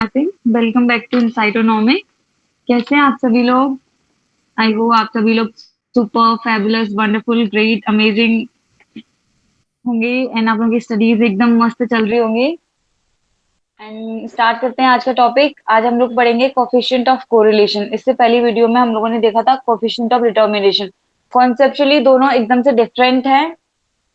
Singh. Welcome back to Insightonomic. कैसे हैं आप सभी लोग? आई होप आप सभी लोग super fabulous wonderful great amazing होंगे एंड आप लोगों की स्टडीज एकदम मस्त चल रही होंगी। एंड स्टार्ट करते हैं आज का टॉपिक। आज हम लोग पढ़ेंगे कोफिशिएंट ऑफ कोरिलेशन। इससे पहली वीडियो में हम लोगों ने देखा था कोफिशिएंट ऑफ डिटर्मिनेशन। कॉन्सेप्चुअली दोनों एकदम से डिफरेंट हैं,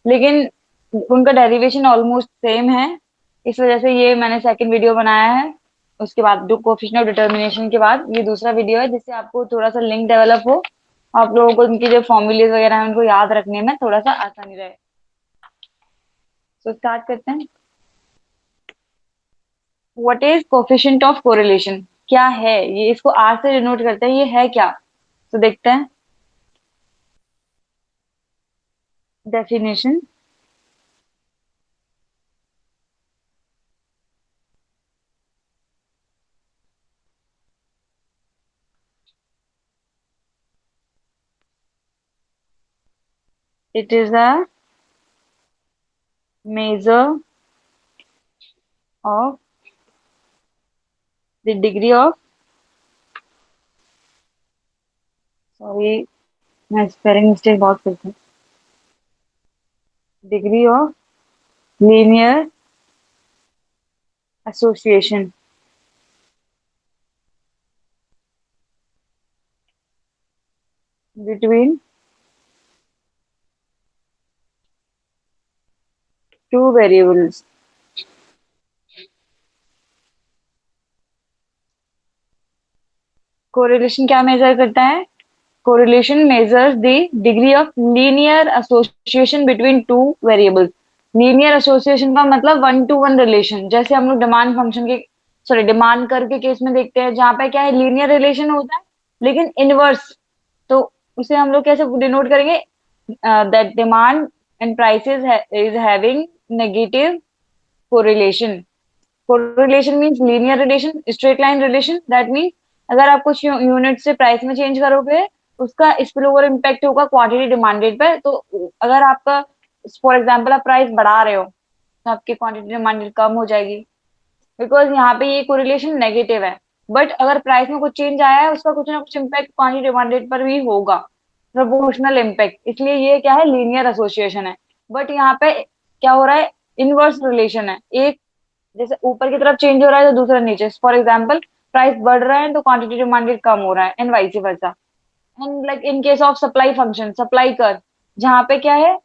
लेकिन उनका डेरिवेशन ऑलमोस्ट सेम है। इस वजह से ये मैंने सेकंड वीडियो बनाया है। उसके बाद कोफिशिएंट ऑफ डिटर्मिनेशन के बाद ये दूसरा वीडियो है, जिससे आपको थोड़ा सा लिंक डेवलप हो, आप लोगों को उनकी जो फॉर्मूलेज वगैरह है उनको याद रखने में थोड़ा सा आसानी रहे। तो स्टार्ट करते हैं। What is coefficient of correlation? क्या है ये? इसको आर से डिनोट करते हैं, ये है क्या? तो देखते हैं definition. It is a measure of the degree of, sorry मैं स्पेलिंग मिस्टेक बहुत करती हूँ, degree of linear association between two variables. Correlation क्या मेजर करता है? Correlation measures the degree of linear association between two variables. Linear association का मतलब one two one relation, जैसे हम लोग डिमांड फंक्शन के, सॉरी डिमांड कर के केस में देखते हैं, जहां पे क्या है, लीनियर रिलेशन होता है लेकिन इनवर्स। तो उसे हम लोग कैसे डिनोट करेंगे? That demand and prices is having negative correlation. Correlation means linear relation, straight line relation. That means अगर आप कुछ यूनिट से प्राइस में चेंज करोगे, उसका स्पिल ओवर इम्पैक्ट होगा क्वांटिटी डिमांडेड पर। तो अगर आपका, फॉर एग्जांपल, आप प्राइस बढ़ा रहे हो तो आपकी क्वांटिटी डिमांडेड कम हो जाएगी, बिकॉज यहाँ पे ये कोरिलेशन नेगेटिव है। बट अगर प्राइस में कुछ चेंज आया है, उसका कुछ ना कुछ इम्पैक्ट क्वांटिटी डिमांडेड पर भी होगा, प्रोपोर्शनल इम्पैक्ट। इसलिए ये क्या है, लीनियर एसोसिएशन है। बट यहाँ पे क्या हो रहा है, इनवर्स रिलेशन है। एक जैसे ऊपर की तरफ चेंज हो रहा है तो दूसरा नीचे। फॉर एग्जाम्पल, प्राइस बढ़ रहा है तो क्वांटिटी डिमांडेड कम हो रहा है, and vice versa. And like in case of supply function, supply कर, जहाँ पे क्या है,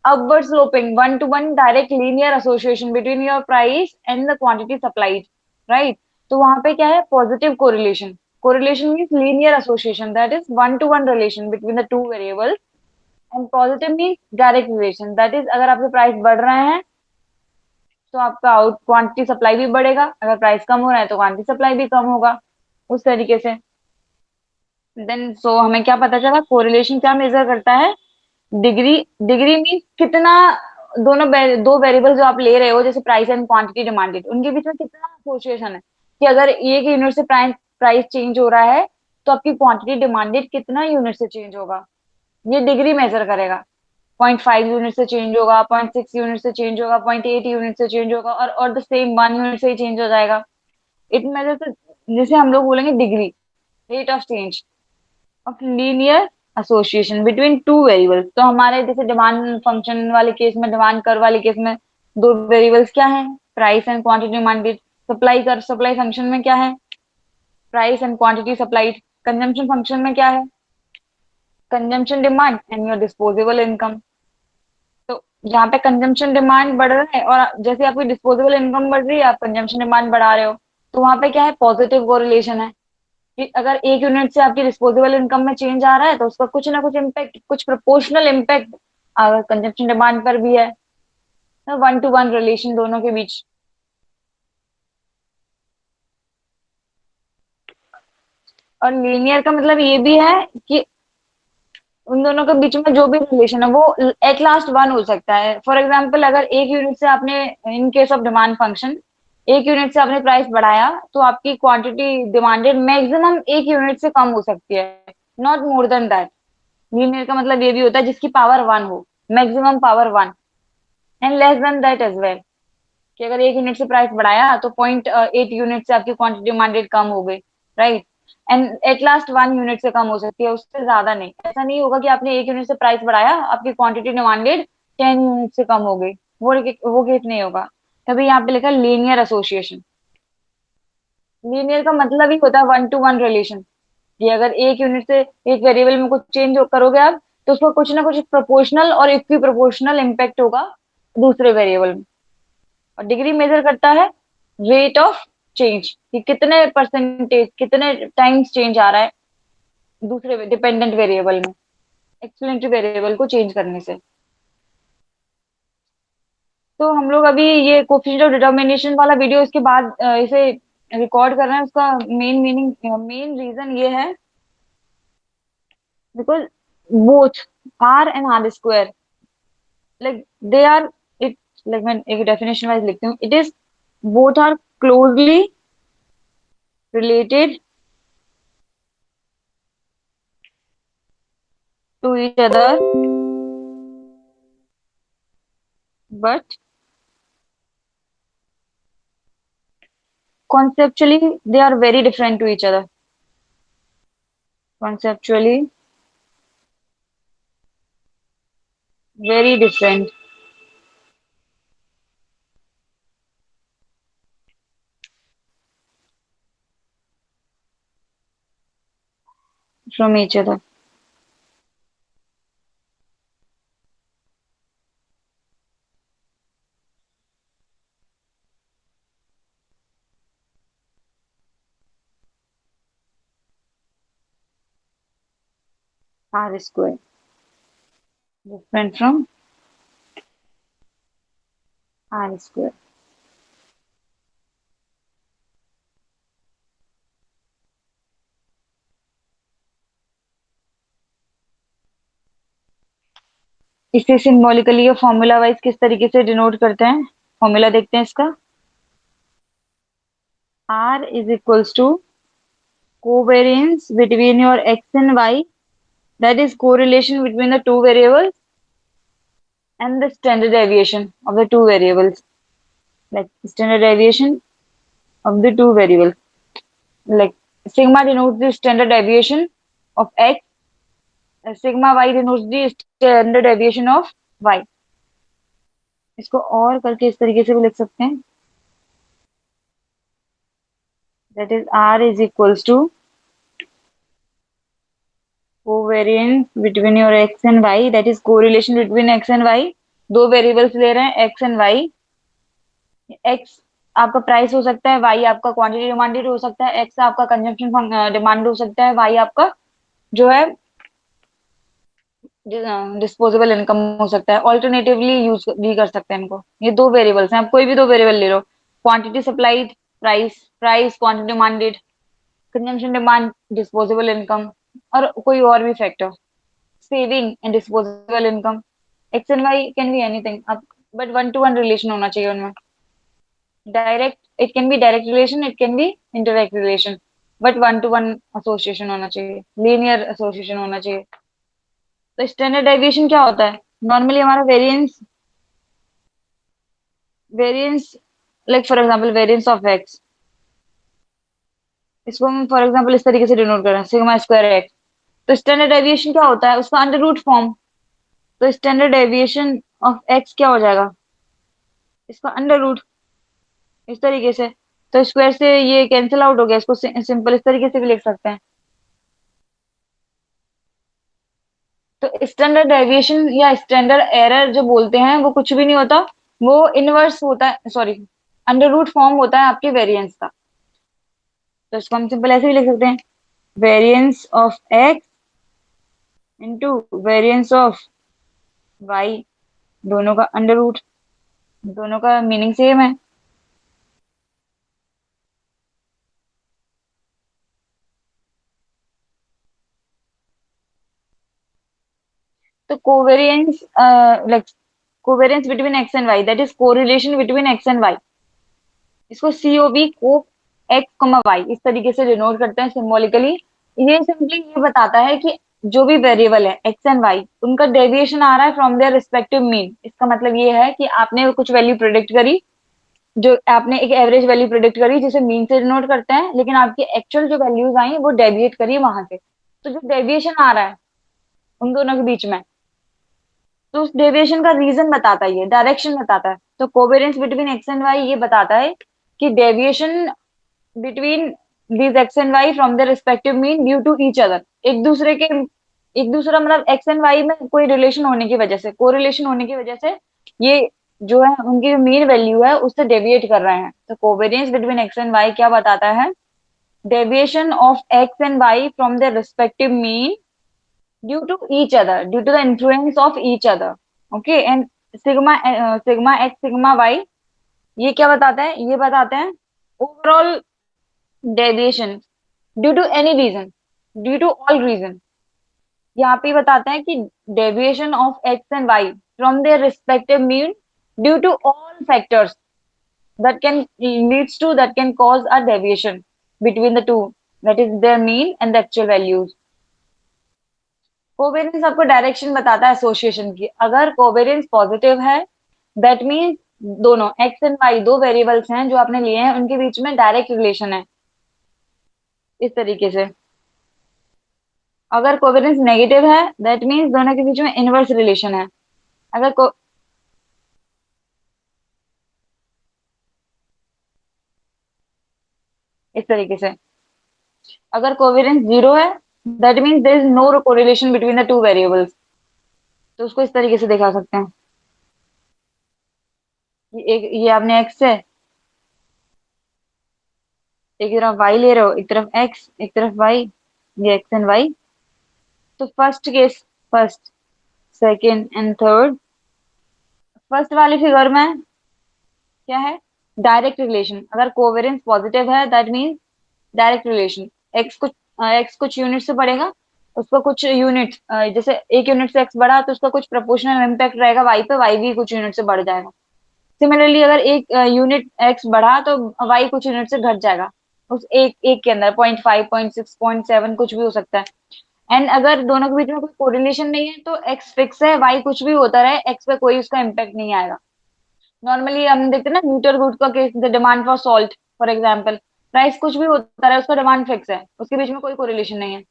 upward sloping one to one direct linear association between your price and the quantity supplied, right? तो वहां पे क्या है, positive correlation. Correlation means linear association, that is one two one relation between the two variables. And positive means direct relation, that is अगर आपके price बढ़ रहे हैं तो आपका आउट क्वांटिटी सप्लाई भी बढ़ेगा, अगर प्राइस कम हो रहा है तो क्वांटिटी सप्लाई भी कम होगा, उस तरीके से। देन सो हमें क्या पता चला, कोरिलेशन क्या मेजर करता है? डिग्री। डिग्री मीन कितना, दो वेरिएबल जो आप ले रहे हो, जैसे प्राइस एंड क्वांटिटी डिमांडेड, उनके बीच में कितना एसोसिएशन है। कि अगर एक यूनिट से प्राइस प्राइस चेंज हो रहा है, तो आपकी क्वांटिटी डिमांडेड कितना यूनिट से चेंज होगा, ये डिग्री मेजर करेगा। 0.5 यूनिट से चेंज होगा, 0.6 यूनिट से चेंज होगा, 0.8 यूनिट से चेंज होगा, और द सेम 1 यूनिट से ही चेंज हो जाएगा। इट मेजर, जैसे हम लोग बोलेंगे degree, rate of change of linear association between two variables. तो हमारे जैसे डिमांड फंक्शन वाले केस में, डिमांड कर वाले केस में, दो वेरिएबल्स क्या है, price and quantity demanded. Supply कर, सप्लाई फंक्शन में क्या है, price and quantity supplied. Consumption function में क्या है, consumption demand and your disposable income. तो यहाँ पे कंजम्पशन डिमांड बढ़ रहा है, और जैसे आपकी डिस्पोजेबल इनकम बढ़ रही है, आप कंजम्पशन डिमांड बढ़ा रहे हो, तो वहां पे क्या है, पॉजिटिव कोरिलेशन है। कि अगर एक यूनिट से आपकी डिस्पोजेबल इनकम में चेंज आ रहा है, तो उसका कुछ ना कुछ इम्पैक्ट, कुछ प्रोपोर्शनल इम्पैक्ट अगर कंजप्शन डिमांड पर भी है। तो वन टू वन रिलेशन दोनों के बीच। और लीनियर का मतलब ये भी है कि उन दोनों के बीच में जो भी रिलेशन है वो एट लास्ट वन हो सकता है। फॉर एग्जाम्पल, अगर एक यूनिट से आपने, in case of demand function, एक यूनिट से आपने प्राइस बढ़ाया, तो आपकी क्वांटिटी डिमांडेड मैक्सिमम एक यूनिट से कम हो सकती है, not more than that. Linear का मतलब ये भी होता है जिसकी पावर वन हो, maximum power one, and less than that as well. कि अगर 1 यूनिट से प्राइस बढ़ाया तो 0.8 यूनिट से आपकी क्वांटिटी डिमांडेड कम हो गई, right. And at last 1 unit से कम हो सकती है, उससे ज्यादा नहीं। ऐसा नहीं होगा कि आपने 1 यूनिट से प्राइस बढ़ाया, आपकी क्वांटिटी डिमांडेड 10 यूनिट से कम हो गई, वो केस नहीं होगा। तभी यहाँ पे लिखा लीनियर एसोसिएशन। लीनियर का मतलब ही होता है 1 to 1 रिलेशन। कि अगर 1 यूनिट से एक वेरिएबल में कुछ चेंज करोगे आप, तो उसका कुछ ना कुछ प्रोपोर्शनल और इक्वी प्रोपोर्शनल इम्पैक्ट होगा दूसरे वेरिएबल में। और डिग्री मेजर करता है रेट ऑफ चेंज, कि कितने परसेंटेज, कितने टाइम्स चेंज आ रहा है दूसरे डिपेंडेंट वेरिएबल में, एक्सप्लेनेटरी वेरिएबल को चेंज करने से। तो हम लोग अभी ये कोफिशिएंट ऑफ डिटर्मिनेशन वाला वीडियो इसके बाद इसे रिकॉर्ड कर रहे हैं। उसका मेन मीनिंग, मेन रीजन ये है because both R and R square, like they are, it, like मैं एक डेफिनेशन वाइज लिखती हूँ, it is both R closely related to each other, but conceptually they are very different to each other. Conceptually very different from each other. R square different from R square. इसे symbolically या formula wise किस तरीके से denote करते हैं, formula देखते हैं इसका। R is equals to covariance between your x and y, that is correlation between the two variables, and the standard deviation of the two variables, like standard deviation of the two variables, like sigma denotes the standard deviation of x, sigma y denotes the standard deviation of y। इसको और करके इस तरीके से भी लिख सकते हैं, that is r is equals to covariance between your x and y, that is correlation between x and y। दो वेरिएबल्स ले रहे हैं x and y। x आपका प्राइस हो सकता है, y आपका क्वांटिटी डिमांडेड हो सकता है, x आपका कंजम्पशन डिमांड हो सकता है, y आपका जो है डिस्पोजेबल इनकम हो सकता है। ऑल्टरनेटिवली यूज भी कर सकते हैं इनको। ये दो वेरिएबल्स हैं, आप कोई भी दो वेरिएबल ले लो, quantity supplied, price, price quantity demanded, consumption demand, disposable income, और कोई और भी factor, saving and disposable income. X and y can be anything, आप बट 1 to 1 रिलेशन होना चाहिए उनमें। Direct, it can be direct relation, it can be indirect relation, but 1 to 1 association होना चाहिए, लीनियर एसोसिएशन होना चाहिए। तो स्टैंडर्ड डेविएशन क्या होता है? नॉर्मली हमारा variance, variance like for example variance of x, इसको हम फॉर एग्जांपल इस तरीके से डिनोट कर रहे हैं, सिग्मा स्क्वायर एक्स। तो स्टैंडर्ड डेविएशन क्या होता है? उसका अंडर रूट फॉर्म। तो स्टैंडर्ड डेविएशन ऑफ एक्स क्या हो जाएगा? इसका अंडर रूट, इस तरीके से। तो स्क्वायर से ये कैंसिल आउट हो गया, इसको सिंपल इस तरीके से भी लिख सकते हैं। तो स्टैंडर्ड डेविएशन या स्टैंडर्ड एरर जो बोलते हैं वो कुछ भी नहीं होता, वो इनवर्स होता है, सॉरी, अंडर रूट फॉर्म होता है आपके वेरिएंस का। तो इसको हम सिंपल ऐसे भी लिख सकते हैं, variance of X into variance of Y, दोनों का अंडर रूट, दोनों का मीनिंग सेम है। तो covariance, like covariance between x and Y, that is correlation between x and Y, इसको सीओबी को एक्स कमा वाई इस तरीके से डिनोट करते हैं सिंबॉलिकली। ये सिंपली ये बताता है कि जो भी वेरिएबल है एक्स एंड वाई, उनका डेविएशन आ रहा है फ्रॉम देयर रिस्पेक्टिव मीन। इसका मतलब ये है कि आपने कुछ वैल्यू प्रिडिक्ट करी, जो आपने एक एवरेज वैल्यू प्रिडिक्ट करी जिसे मीन से डिनोट करते हैं, लेकिन आपकी एक्चुअल जो वैल्यूज आई वो डेविएट करी वहां से, तो जो डेविएशन आ रहा है उन दोनों के बीच में, तो उस डेविएशन का रीजन बताता है, ये डायरेक्शन बताता है। तो covariance between x and Y ये बताता है कि deviation between these X and Y from the respective mean due to each other, एक दूसरे के, एक दूसरा मतलब एक्स एंड वाई में कोई रिलेशन होने की वजह से, कोरिलेशन होने की वजह से ये जो है उनकी जो मीन वैल्यू है उससे डेविएट कर रहे हैं। तो covariance between x and Y क्या बताता है? Deviation of x and Y from the respective mean due to each other, due to the influence of each other. Okay, and sigma, sigma x sigma Y ये क्या बताते हैं? ये बताते हैं overall deviation due to any reason, due to all reason. यहाँ पे बताते हैं कि deviation of x and Y from their respective mean due to all factors that can leads to that can cause a deviation between the two, that is their mean and the actual values. Covariance आपको direction बताता है association की। अगर covariance positive है that means दोनों x and Y दो variables हैं जो आपने लिए हैं उनके बीच में डायरेक्ट रिलेशन है, इस तरीके से। अगर कोवेरियंस नेगेटिव है दैट मीन्स दोनों के बीच में इनवर्स रिलेशन है। अगर को इस तरीके से, अगर कोवेरियंस जीरो है that means there is no correlation between the two variables. तो उसको इस तरीके से दिखा सकते हैं कि एक ये आपने एक्स है, एक तरफ वाई ले रहे हो, एक तरफ एक्स एक तरफ वाई, ये एक्स एंड वाई। तो first case, first second and third, first वाली फिगर में क्या है? Direct relation. अगर कोवेरियंस पॉजिटिव है that means direct relation, x कुछ यूनिट से बढ़ेगा, उसका कुछ यूनिट, जैसे एक यूनिट से एक्स बढ़ा तो उसका कुछ प्रोपोर्शनल इम्पैक्ट रहेगा वाई पे, वाई भी कुछ यूनिट से बढ़ जाएगा। सिमिलरली अगर एक यूनिट एक्स बढ़ा तो वाई कुछ यूनिट से घट जाएगा उस एक एक के अंदर, 0.5 0.6 0.7 कुछ भी हो सकता है। एंड अगर दोनों के बीच में कोई कोरिलेशन नहीं है तो एक्स फिक्स है, वाई कुछ भी होता रहे एक्स पे कोई उसका इम्पैक्ट नहीं आएगा। नॉर्मली हम देखते हैं ना न्यूटन रूट का case, the demand for salt for example, price कुछ भी होता रहे उसका डिमांड फिक्स है, उसके बीच में कोई कोरिलेशन नहीं है।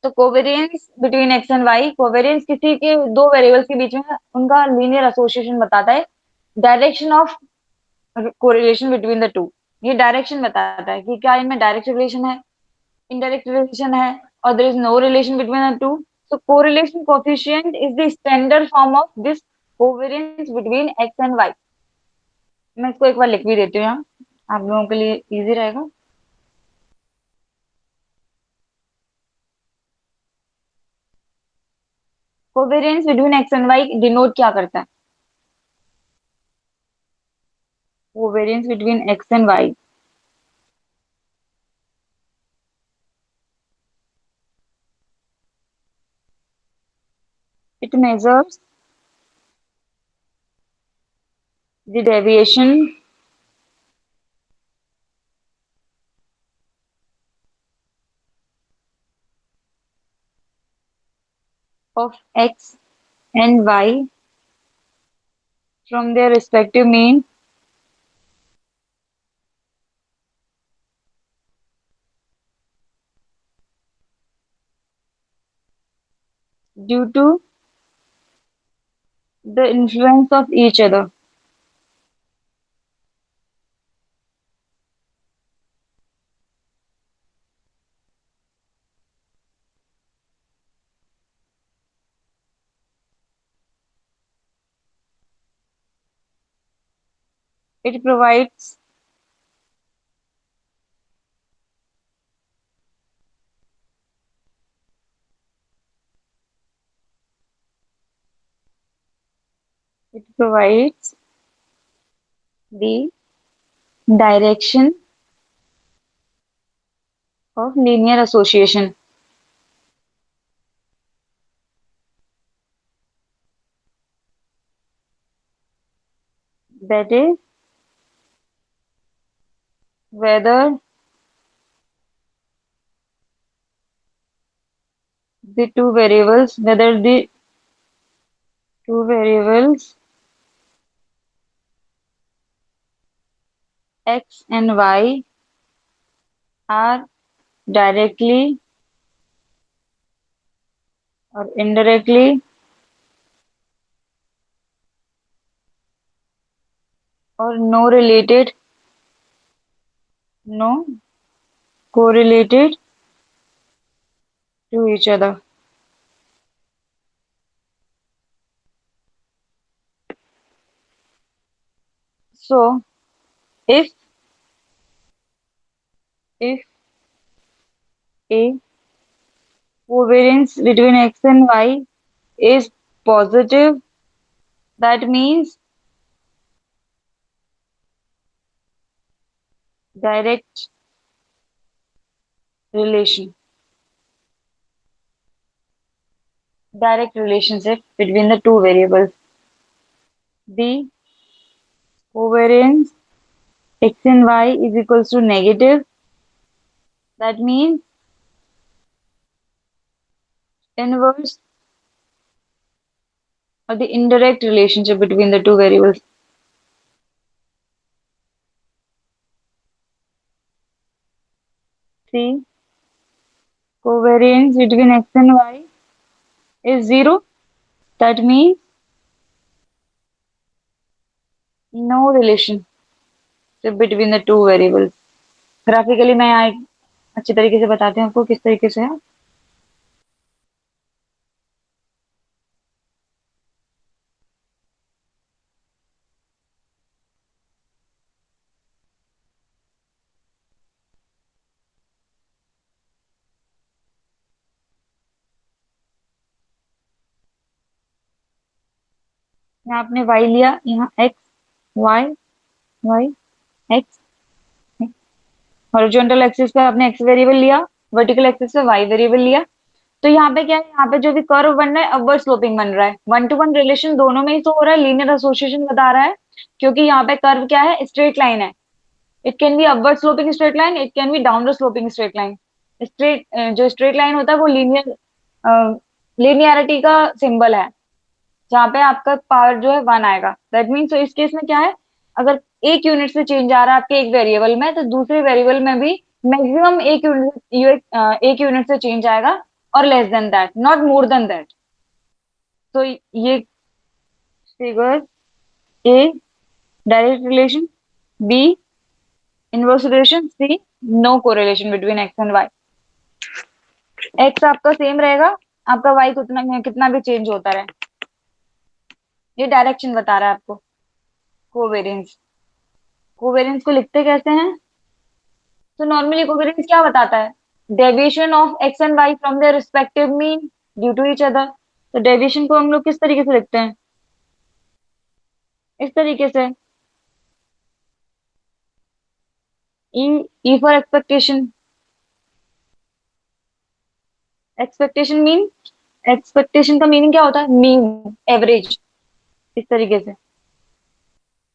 तो covariance between x and Y, covariance किसी के दो वेरिएबल्स के बीच में उनका लीनियर एसोसिएशन बताता है। Direction of correlation between the two, ये डायरेक्शन बताता है कि क्या इनमें डायरेक्ट रिलेशन है, इनडायरेक्ट रिलेशन है, और there is no relation between the two. So correlation coefficient is the standard form of this covariance between x and y. मैं इसको एक बार लिख भी देती हूँ यहाँ, आप लोगों के लिए इजी रहेगा। Covariance between x and Y denote क्या करता है? Covariance between x and Y, it measures the deviation of x and y from their respective mean due to the influence of each other. It provides it provides the direction of linear association, that is whether the two variables, whether the two variables X and Y are directly और indirectly और no related, no correlated to each other. So if a covariance between x and y is positive, that means direct relation, direct relationship between the two variables. The covariance x and y is equals to negative. That means inverse or the indirect relationship between the two variables. C covariance between x and y is zero. That means no relationship between the two variables. Graphically मैं यहाँ एक अच्छी तरीके से बताती हूँ आपको किस तरीके से है. यहाँ आपने y लिया, यहाँ x y y x. Horizontal axis पे आपने x वेरिएबल लिया, वर्टिकल एक्सिस पे y वेरिएबल लिया. तो यहाँ पे क्या है, यहाँ पे जो भी कर्व बन रहा है अपवर्ड स्लोपिंग बन रहा है. वन टू वन रिलेशन दोनों में ही तो हो रहा है, लीनियर एसोसिएशन बता रहा है. क्योंकि यहाँ पे कर्व क्या है, स्ट्रेट लाइन है. It can be upward sloping straight line, it can B downward sloping straight line. Straight जो स्ट्रेट लाइन होता है वो लीनियर लिनियरिटी का सिंबल है, जहाँ पे आपका पावर जो है वन आएगा. दैट मीन्स तो इस केस में क्या है, अगर एक यूनिट से चेंज आ रहा है आपके एक वेरिएबल में, तो दूसरे वेरिएबल में भी मैक्सिमम एक यूनिट से चेंज आएगा, और less than that, not more than that. तो ये figure A direct relation, B inverse relation, C no correlation between x and Y. X आपका सेम रहेगा, आपका वाई कितना कितना भी चेंज होता रहे. ये डायरेक्शन बता रहा है आपको. कोवेरियंस, कोवेरियंस को लिखते कैसे हैं? तो नॉर्मली कोवेरियंस क्या बताता है, deviation of x and Y from their respective mean due to each other. तो डेविएशन को हम लोग किस तरीके से लिखते हैं, इस तरीके से. E E for expectation. Expectation mean, expectation का मीनिंग क्या होता है, मीन, एवरेज. इस तरीके से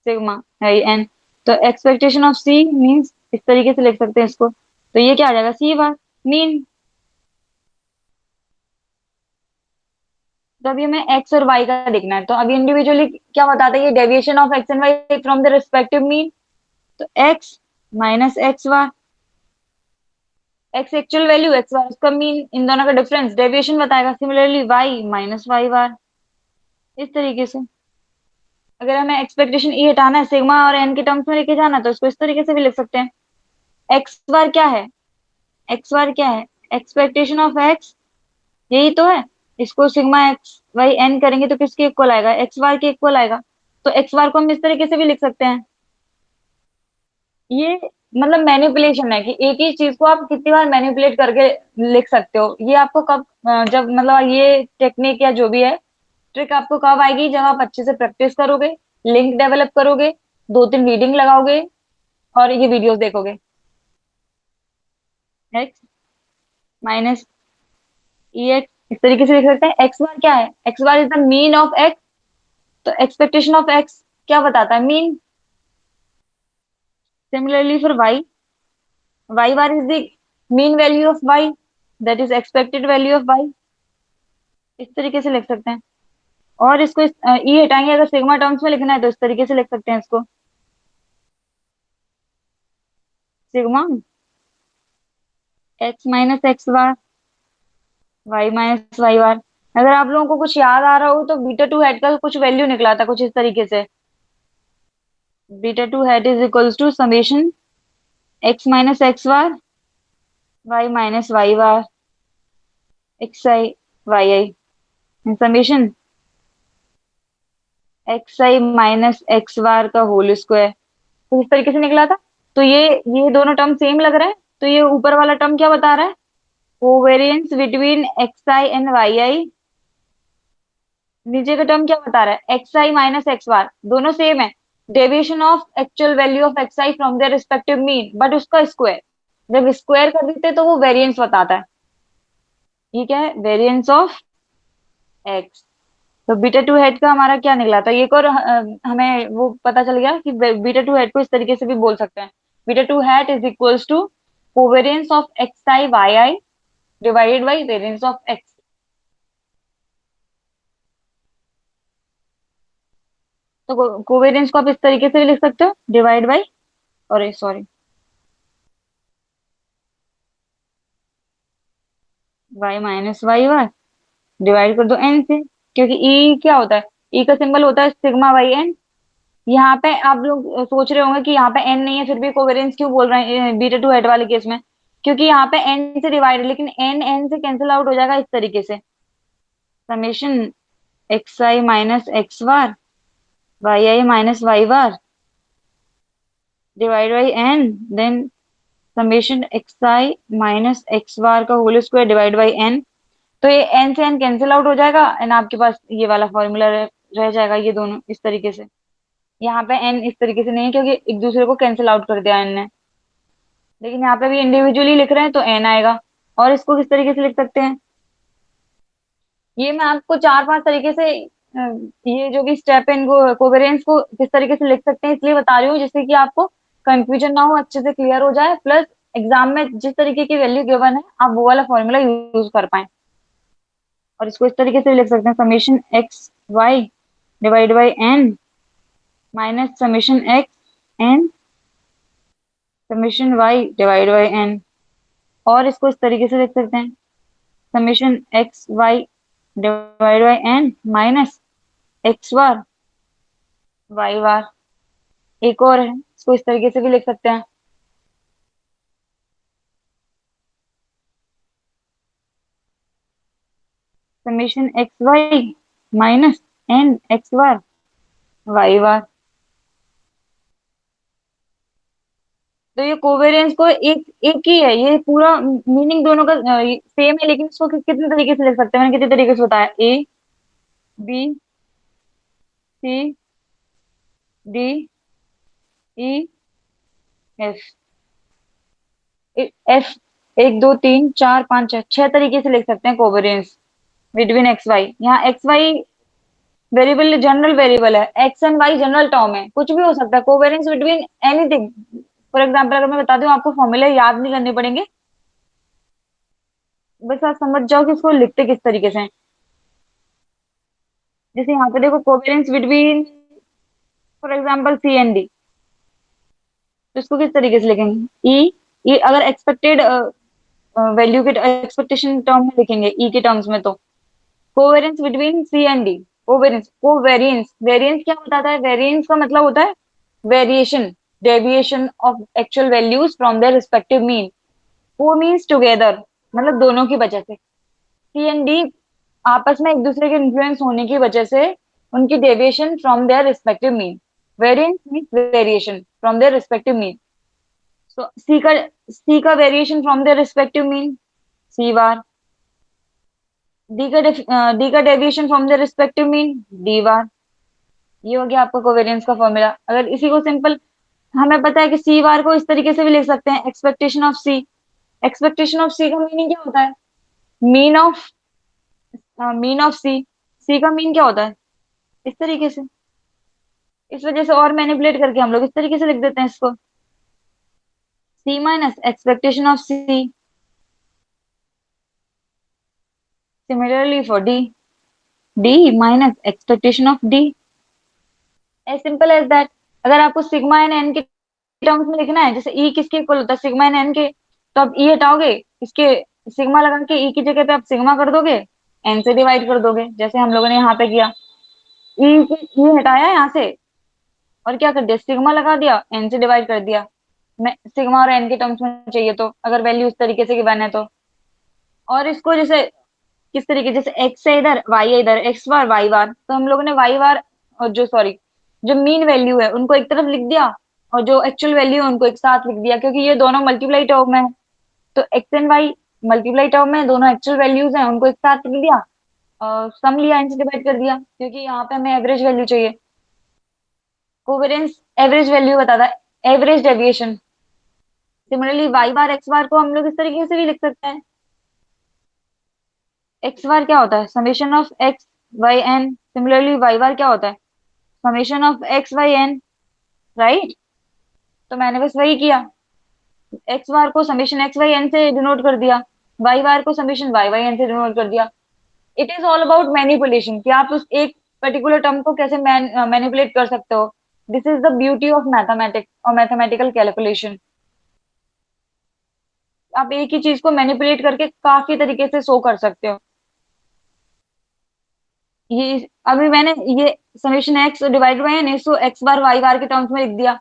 सिग्मा है एन. तो एक्सपेक्टेशन ऑफ सी मीन्स, इस तरीके से लिख सकते हैं इसको. तो ये क्या आ जाएगा, सी बार मीन. तो अभी हमें एक्स और वाई का देखना है, तो अभी इंडिविजुअली क्या बताता है, ये deviation of x and Y from the respective mean. तो x minus x bar, X actual value, X bar उसका मीन, इन दोनों का डिफरेंस डेविएशन बताएगा. Similarly Y minus Y bar, इस तरीके से. अगर हमें एक्सपेक्टेशन ई हटाना है, सिग्मा और एन के टर्म्स में लेके जाना है, तो इसको इस तरीके से भी लिख सकते हैं. एक्स बार क्या है, एक्स बार क्या है, एक्सपेक्टेशन ऑफ एक्स, यही तो है. इसको सिग्मा एक्स वाई एन करेंगे तो किसके इक्वल आएगा, एक्स बार के इक्वल आएगा. तो एक्स बार को हम इस तरीके से भी लिख सकते हैं. ये मतलब मैनिपुलेशन है कि एक ही चीज को आप कितनी बार मैनिपुलेट करके लिख सकते हो. ये आपको कब जब मतलब ये टेक्निक या जो भी है ट्रिक आपको कब आएगी, जब आप अच्छे से प्रैक्टिस करोगे, लिंक डेवलप करोगे, दो तीन रीडिंग लगाओगे और ये वीडियोस देखोगे. एक्स माइनस ई एक्स, इस तरीके से लिख सकते हैं. एक्स बार क्या है, X bar is the mean of x. तो एक्सपेक्टेशन ऑफ एक्स क्या बताता है, mean. Similarly for Y, Y bar is the mean value of Y, that is expected value of Y. इस तरीके से लिख सकते हैं. और इसको ई हटाएंगे, अगर सिग्मा टर्म्स में लिखना है तो इस तरीके से लिख सकते हैं इसको. Sigma x minus x bar Y minus Y बार। अगर आप लोगों को कुछ याद आ रहा हो तो बीटा टू हेड का कुछ वैल्यू निकला था कुछ इस तरीके से। Beta two head is equals to summation x minus x bar Y minus Y bar x I Y I summation x I minus x bar का होल स्क्वायर। तो इस तरीके से निकला था। तो ये दोनों टर्म सेम लग रहा है। तो ये ऊपर वाला टर्म क्या बता रहा है? Covariance between x I and y i. नीचे का टर्म क्या बता रहा है? एक्स आई माइनस एक्स बार दोनों सेम है। Deviation of actual value of x i from their respective mean but उसका स्क्वायर। जब स्क्वायर कर देते हैं तो वो वेरिएंस बताता है। ये क्या है? Variance of x. तो बीटा टू हेड का हमारा क्या निकला था? एक और हमें वो पता चल गया कि बीटा टू हेड को इस तरीके से भी बोल सकते हैं। Beta two head is equals to covariance of x I Y I divided by variance of x. तो कोवेरियंस को आप इस तरीके से भी लिख सकते हो, डिवाइड बाई, और sorry, Y minus Y bar divide कर दो एन से। क्योंकि ई क्या होता है? ई का सिंबल होता है सिग्मा बाई एन। यहाँ पे आप लोग सोच रहे होंगे कि यहाँ पे एन नहीं है फिर भी कोवेरियंस क्यों बोल रहे हैं बीटा टू हेड वाले केस में? क्योंकि यहाँ पे एन से डिवाइड है लेकिन एन एन से कैंसिल आउट हो जाएगा इस तरीके से। Summation x I minus x bar y i minus Y bar divide by n, then summation x I minus x bar का whole square divide by n. तो ये एन से एन कैंसिल आउट हो जाएगा एंड आपके पास ये वाला formula रह जाएगा, ये दोनों इस तरीके से। यहाँ पे एन इस तरीके से नहीं है क्योंकि एक दूसरे को कैंसिल आउट कर दिया एन ने। लेकिन यहाँ पे भी इंडिविजुअली लिख रहे हैं तो एन आएगा। और इसको किस तरीके से लिख सकते हैं? ये मैं आपको चार पांच तरीके से ये जो भी स्टेप है इनको कोवेरियंस को किस तरीके से लिख सकते हैं इसलिए बता रही हूँ जिससे कि आपको कंफ्यूजन ना हो, अच्छे से क्लियर हो जाए, प्लस एग्जाम में जिस तरीके की वैल्यू गिवन है आप वो वाला फॉर्मूला यूज कर पाए। और इसको इस तरीके से लिख सकते हैं summation x Y divide by n minus summation x n summation y divide by n. और इसको इस तरीके से लिख सकते हैं summation x Y divide by n minus x bar Y bar. एक और है, इसको इस तरीके से भी लिख सकते हैं summation x y minus n x bar Y bar. तो ये कोवेरियंस को एक एक ही है, ये पूरा मीनिंग दोनों का सेम है लेकिन इसको कितने तरीके से लिख सकते हैं? मैंने कितने तरीके से बताया? A B C D E F. F एक दो तीन चार पांच छह छह तरीके से लिख सकते हैं कोवेरियंस बिटवीन एक्स वाई। यहाँ x y variable general variable है, x and y general term है, कुछ भी हो सकता है। Covariance between anything. For example अगर मैं बता दूं आपको फॉर्मूले याद नहीं करने पड़ेंगे, बस आप समझ जाओ कि इसको लिखते किस तरीके से हैं। जैसे यहाँ पे देखो covariance between for example C and D. तो इसको किस तरीके से लिखेंगे? ई ई अगर एक्सपेक्टेड वैल्यू के एक्सपेक्टेशन टर्म में लिखेंगे ई के टर्म्स में तो covariance between C and D. Covariance covariance variance क्या बताता है? वेरियंस का मतलब होता है variation, deviation of actual values from their respective mean. वो मीन्स टुगेदर, मतलब दोनों की वजह से। सी एंड डी आपस में एक दूसरे के इन्फ्लुएंस होने की वजह से उनकी deviation from their respective mean. Variance means variation from their respective mean. So c का variation from their respective mean c bar. D का deviation from their respective mean d bar. ये हो गया आपका कोवेरियंस का फॉर्मूला। अगर इसी को सिंपल हमें पता है कि सी बार को इस तरीके से भी लिख सकते हैं expectation of c. Expectation of c का मीनिंग क्या होता है? Mean of mean of c. C का मीन क्या होता है? इस तरीके से। इस वजह से और मैनिपुलेट करके हम लोग इस तरीके से लिख देते हैं इसको c minus expectation of c. Similarly for d, d minus expectation of d. As simple as that. अगर आपको सिग्मा एंड एन की टर्म्स में लिखना है, जैसे ई किसके इक्वल होता है, सिग्मा एन एन के, तो आप ई हटाओगे, इसके सिग्मा लगा के ई की जगह पे आप सिग्मा कर दोगे, एन से डिवाइड कर दोगे, जैसे हम लोगों ने यहाँ पे किया। ई ई हटाया यहाँ से, और क्या कर दिया, सिग्मा लगा दिया, एन से डिवाइड कर दिया। मैं सिग्मा और एन के टर्म्स में चाहिए, तो अगर वैल्यू उस तरीके से गिवन है तो। और इसको जैसे किस तरीके, जैसे एक्स है इधर, वाई है इधर, एक्स बार वाई बार, तो हम लोगों ने वाई बार और जो सॉरी जो मीन वैल्यू है उनको एक तरफ लिख दिया, और जो एक्चुअल वैल्यू है उनको एक साथ लिख दिया, क्योंकि ये दोनों मल्टीप्लाई टर्म है। तो X and Y multiply term में दोनों एक्चुअल वैल्यूज हैं, उनको एक साथ लिख दिया, और सम लिया, इनसे डिवाइड कर दिया, क्योंकि यहाँ पे हमें एवरेज वैल्यू चाहिए। कोवेरियंस एवरेज वैल्यू बताता है, average deviation. Similarly y bar x bar को हम लोग इस तरीके से भी लिख सकते हैं। एक्स बार क्या होता है, summation of x y n. Similarly y bar क्या होता है, summation of x y n, right. तो मैंने बस वही किया, एक्स बार को समेशन एक्स वाई एन से डिनोट कर दिया, वाई बार को समेशन वाई वाई एन से डिनोट कर दिया। It is all about manipulation, कि आप उस एक पर्टिकुलर टर्म को कैसे मैनिपुलेट कर सकते हो। This is the beauty of mathematics और मैथमेटिकल कैलकुलेशन। आप एक ही चीज को मैनिपुलेट करके काफी तरीके से शो कर सकते हो। ये अभी मैंने ये summation X divide by N, इसको एक्स बार वाई बार के टर्म्स में लिख दिया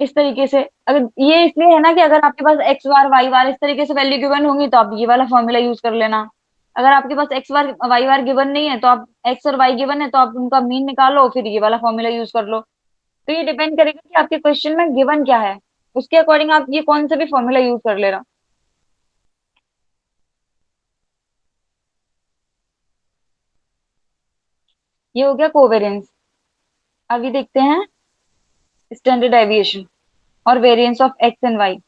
इस तरीके से। अगर ये इसलिए है ना कि अगर आपके पास एक्स बार वाई बार इस तरीके से वैल्यू गिवन होंगी तो आप ये वाला फॉर्मूला यूज कर लेना। अगर आपके पास एक्स बार वाई बार गिवन नहीं है, तो आप एक्स और वाई गिवन है तो आप उनका मीन निकालो, फिर ये वाला फॉर्मूला यूज कर लो। तो ये डिपेंड करेगा कि आपके क्वेश्चन में गिवन क्या है, उसके अकॉर्डिंग आप ये कौन सा भी फॉर्मूला यूज कर लेना। ये हो गया कोवेरियंस। अभी देखते हैं स्टैंडर्ड डेविएशन और variance of x and Y.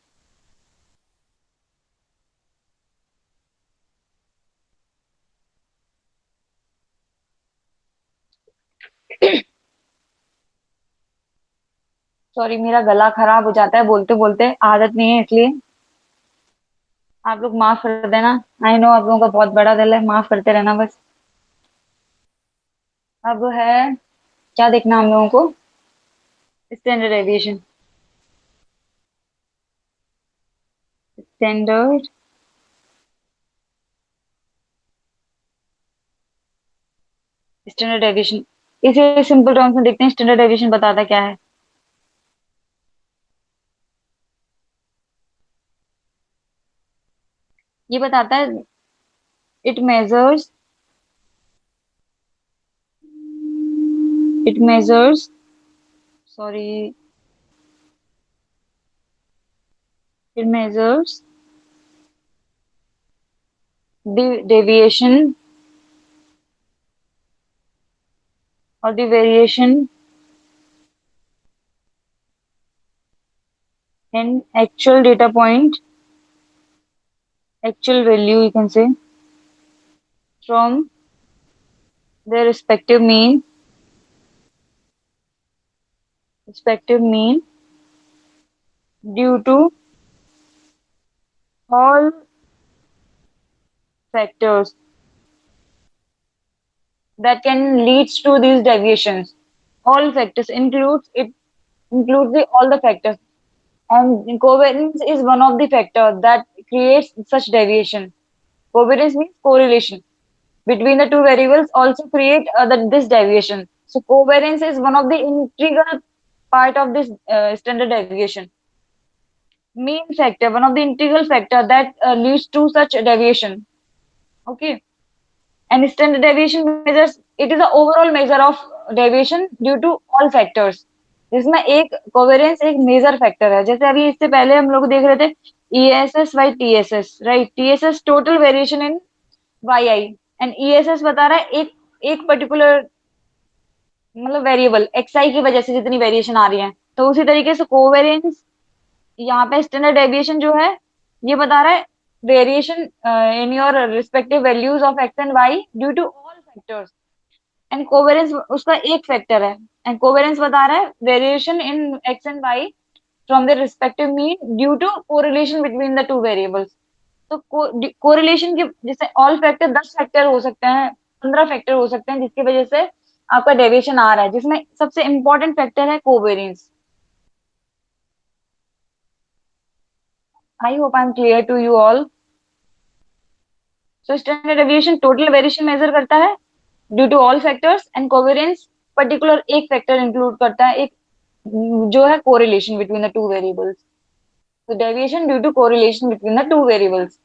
Sorry, मेरा गला खराब हो जाता है बोलते बोलते, आदत नहीं है इसलिए आप लोग माफ कर देना। आई नो आप लोगों का बहुत बड़ा दिल है, माफ करते रहना बस। अब है क्या देखना हम लोगों को, standard deviation. Standard standard deviation, इसे सिंपल टर्म्स में देखते हैं, स्टैंडर्ड डेविएशन बताता क्या है। ये बताता है it measures it measures sorry it measures the deviation or the variation in actual data point, actual value you can say, from their respective mean due to all factors that can leads to these deviations. All factors includes all the factors, and covariance is one of the factors that creates such deviation. Covariance means correlation between the two variables also create this deviation. So covariance is one of the integral part of this standard deviation. Mean factor, one of the integral factor that leads to such deviation. Okay. And standard deviation measures, it is the overall measure of deviation due to all factors. जिसमें एक covariance एक major factor है, जैसे अभी इससे पहले हम लोग देख रहे थे ESS by TSS, right. TSS total variation in YI, and ESS बता रहा है एक एक पर्टिकुलर मतलब वेरिएबल XI की वजह से जितनी वेरिएशन आ रही है। तो उसी तरीके से कोवेरियंस यहाँ पे स्टैंडर्ड डेविएशन जो है ये बता रहा है variation in your respective values of x and Y due to all factors, and covariance उसका एक फैक्टर है, एंड कोवेरियंस बता रहा है variation in X and Y from the respective mean due to correlation between the two variables. तो correlation के जैसे all factor 10 factor हो सकते हैं, 15 फैक्टर हो सकते हैं, जिसकी वजह से आपका डेविएशन आ रहा है, जिसमें सबसे इंपॉर्टेंट फैक्टर है covariance. I hope I am clear to you all. So standard deviation total variation measure करता है due to all factors and covariance particular एक फैक्टर इंक्लूड करता है, एक जो है correlation between the two variables. तो deviation due to correlation between the two variables.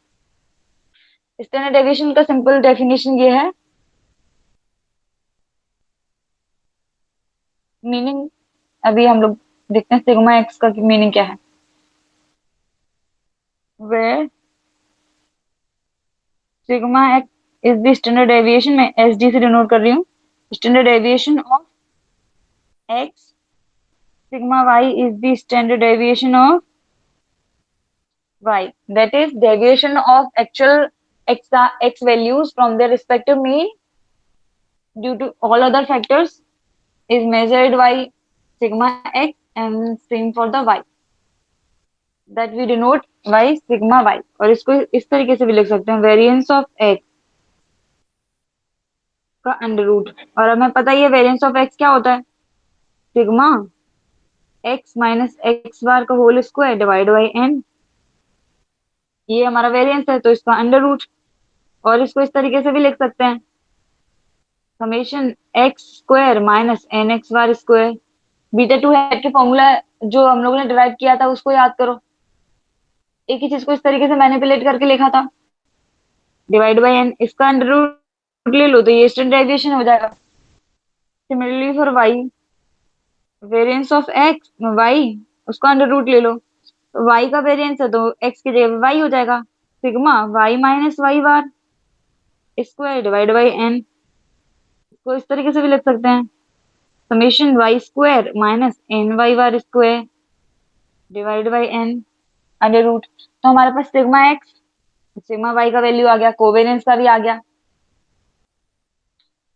Standard deviation का सिंपल डेफिनेशन ये है, मीनिंग अभी हम लोग देखते हैं सिग्मा एक्स का मीनिंग क्या है। Where sigma x is the standard deviation, मैं एस डी से डिनोट कर रही हूँ, standard deviation of x. Sigma y is the standard deviation of y, that is deviation of actual x values from their respective mean due to all other factors is measured by sigma x and same for the y, that we denote by sigma y। और इसको इस तरीके से भी लिख सकते हैं, variance of x का अंडर रूट। और हमें पता ही है वेरिएंस ऑफ x क्या होता है, sigma x minus x bar का whole square divide by n। ये हमारा वेरिएंस है तो इसका अंडर रूट। और इसको इस तरीके से भी लिख सकते हैं, summation x square minus n x bar square. Beta two head के फॉर्मूला जो हम लोगों ने डिराइव किया था उसको याद करो, एक ही चीज को इस तरीके से मैनिपुलेट करके लिखा था, डिवाइड बाई एन, इसका अंडर रूट ले लो तो ये स्टैंडर्ड डेविएशन हो जाएगा। Similarly for Y, variance of x Y, उसका अंडर रूट ले लो, वाई का वेरिएंस है तो एक्स की जगह वाई हो जाएगा, sigma Y minus Y bar square divide by N. इसको इस तरीके से भी लिख सकते हैं, summation Y square minus N Y bar square divide by N under root. तो हमारे पास सिग्मा एक्स सिग्मा वाई का वैल्यू आ गया, कोवेरियंस का भी आ गया।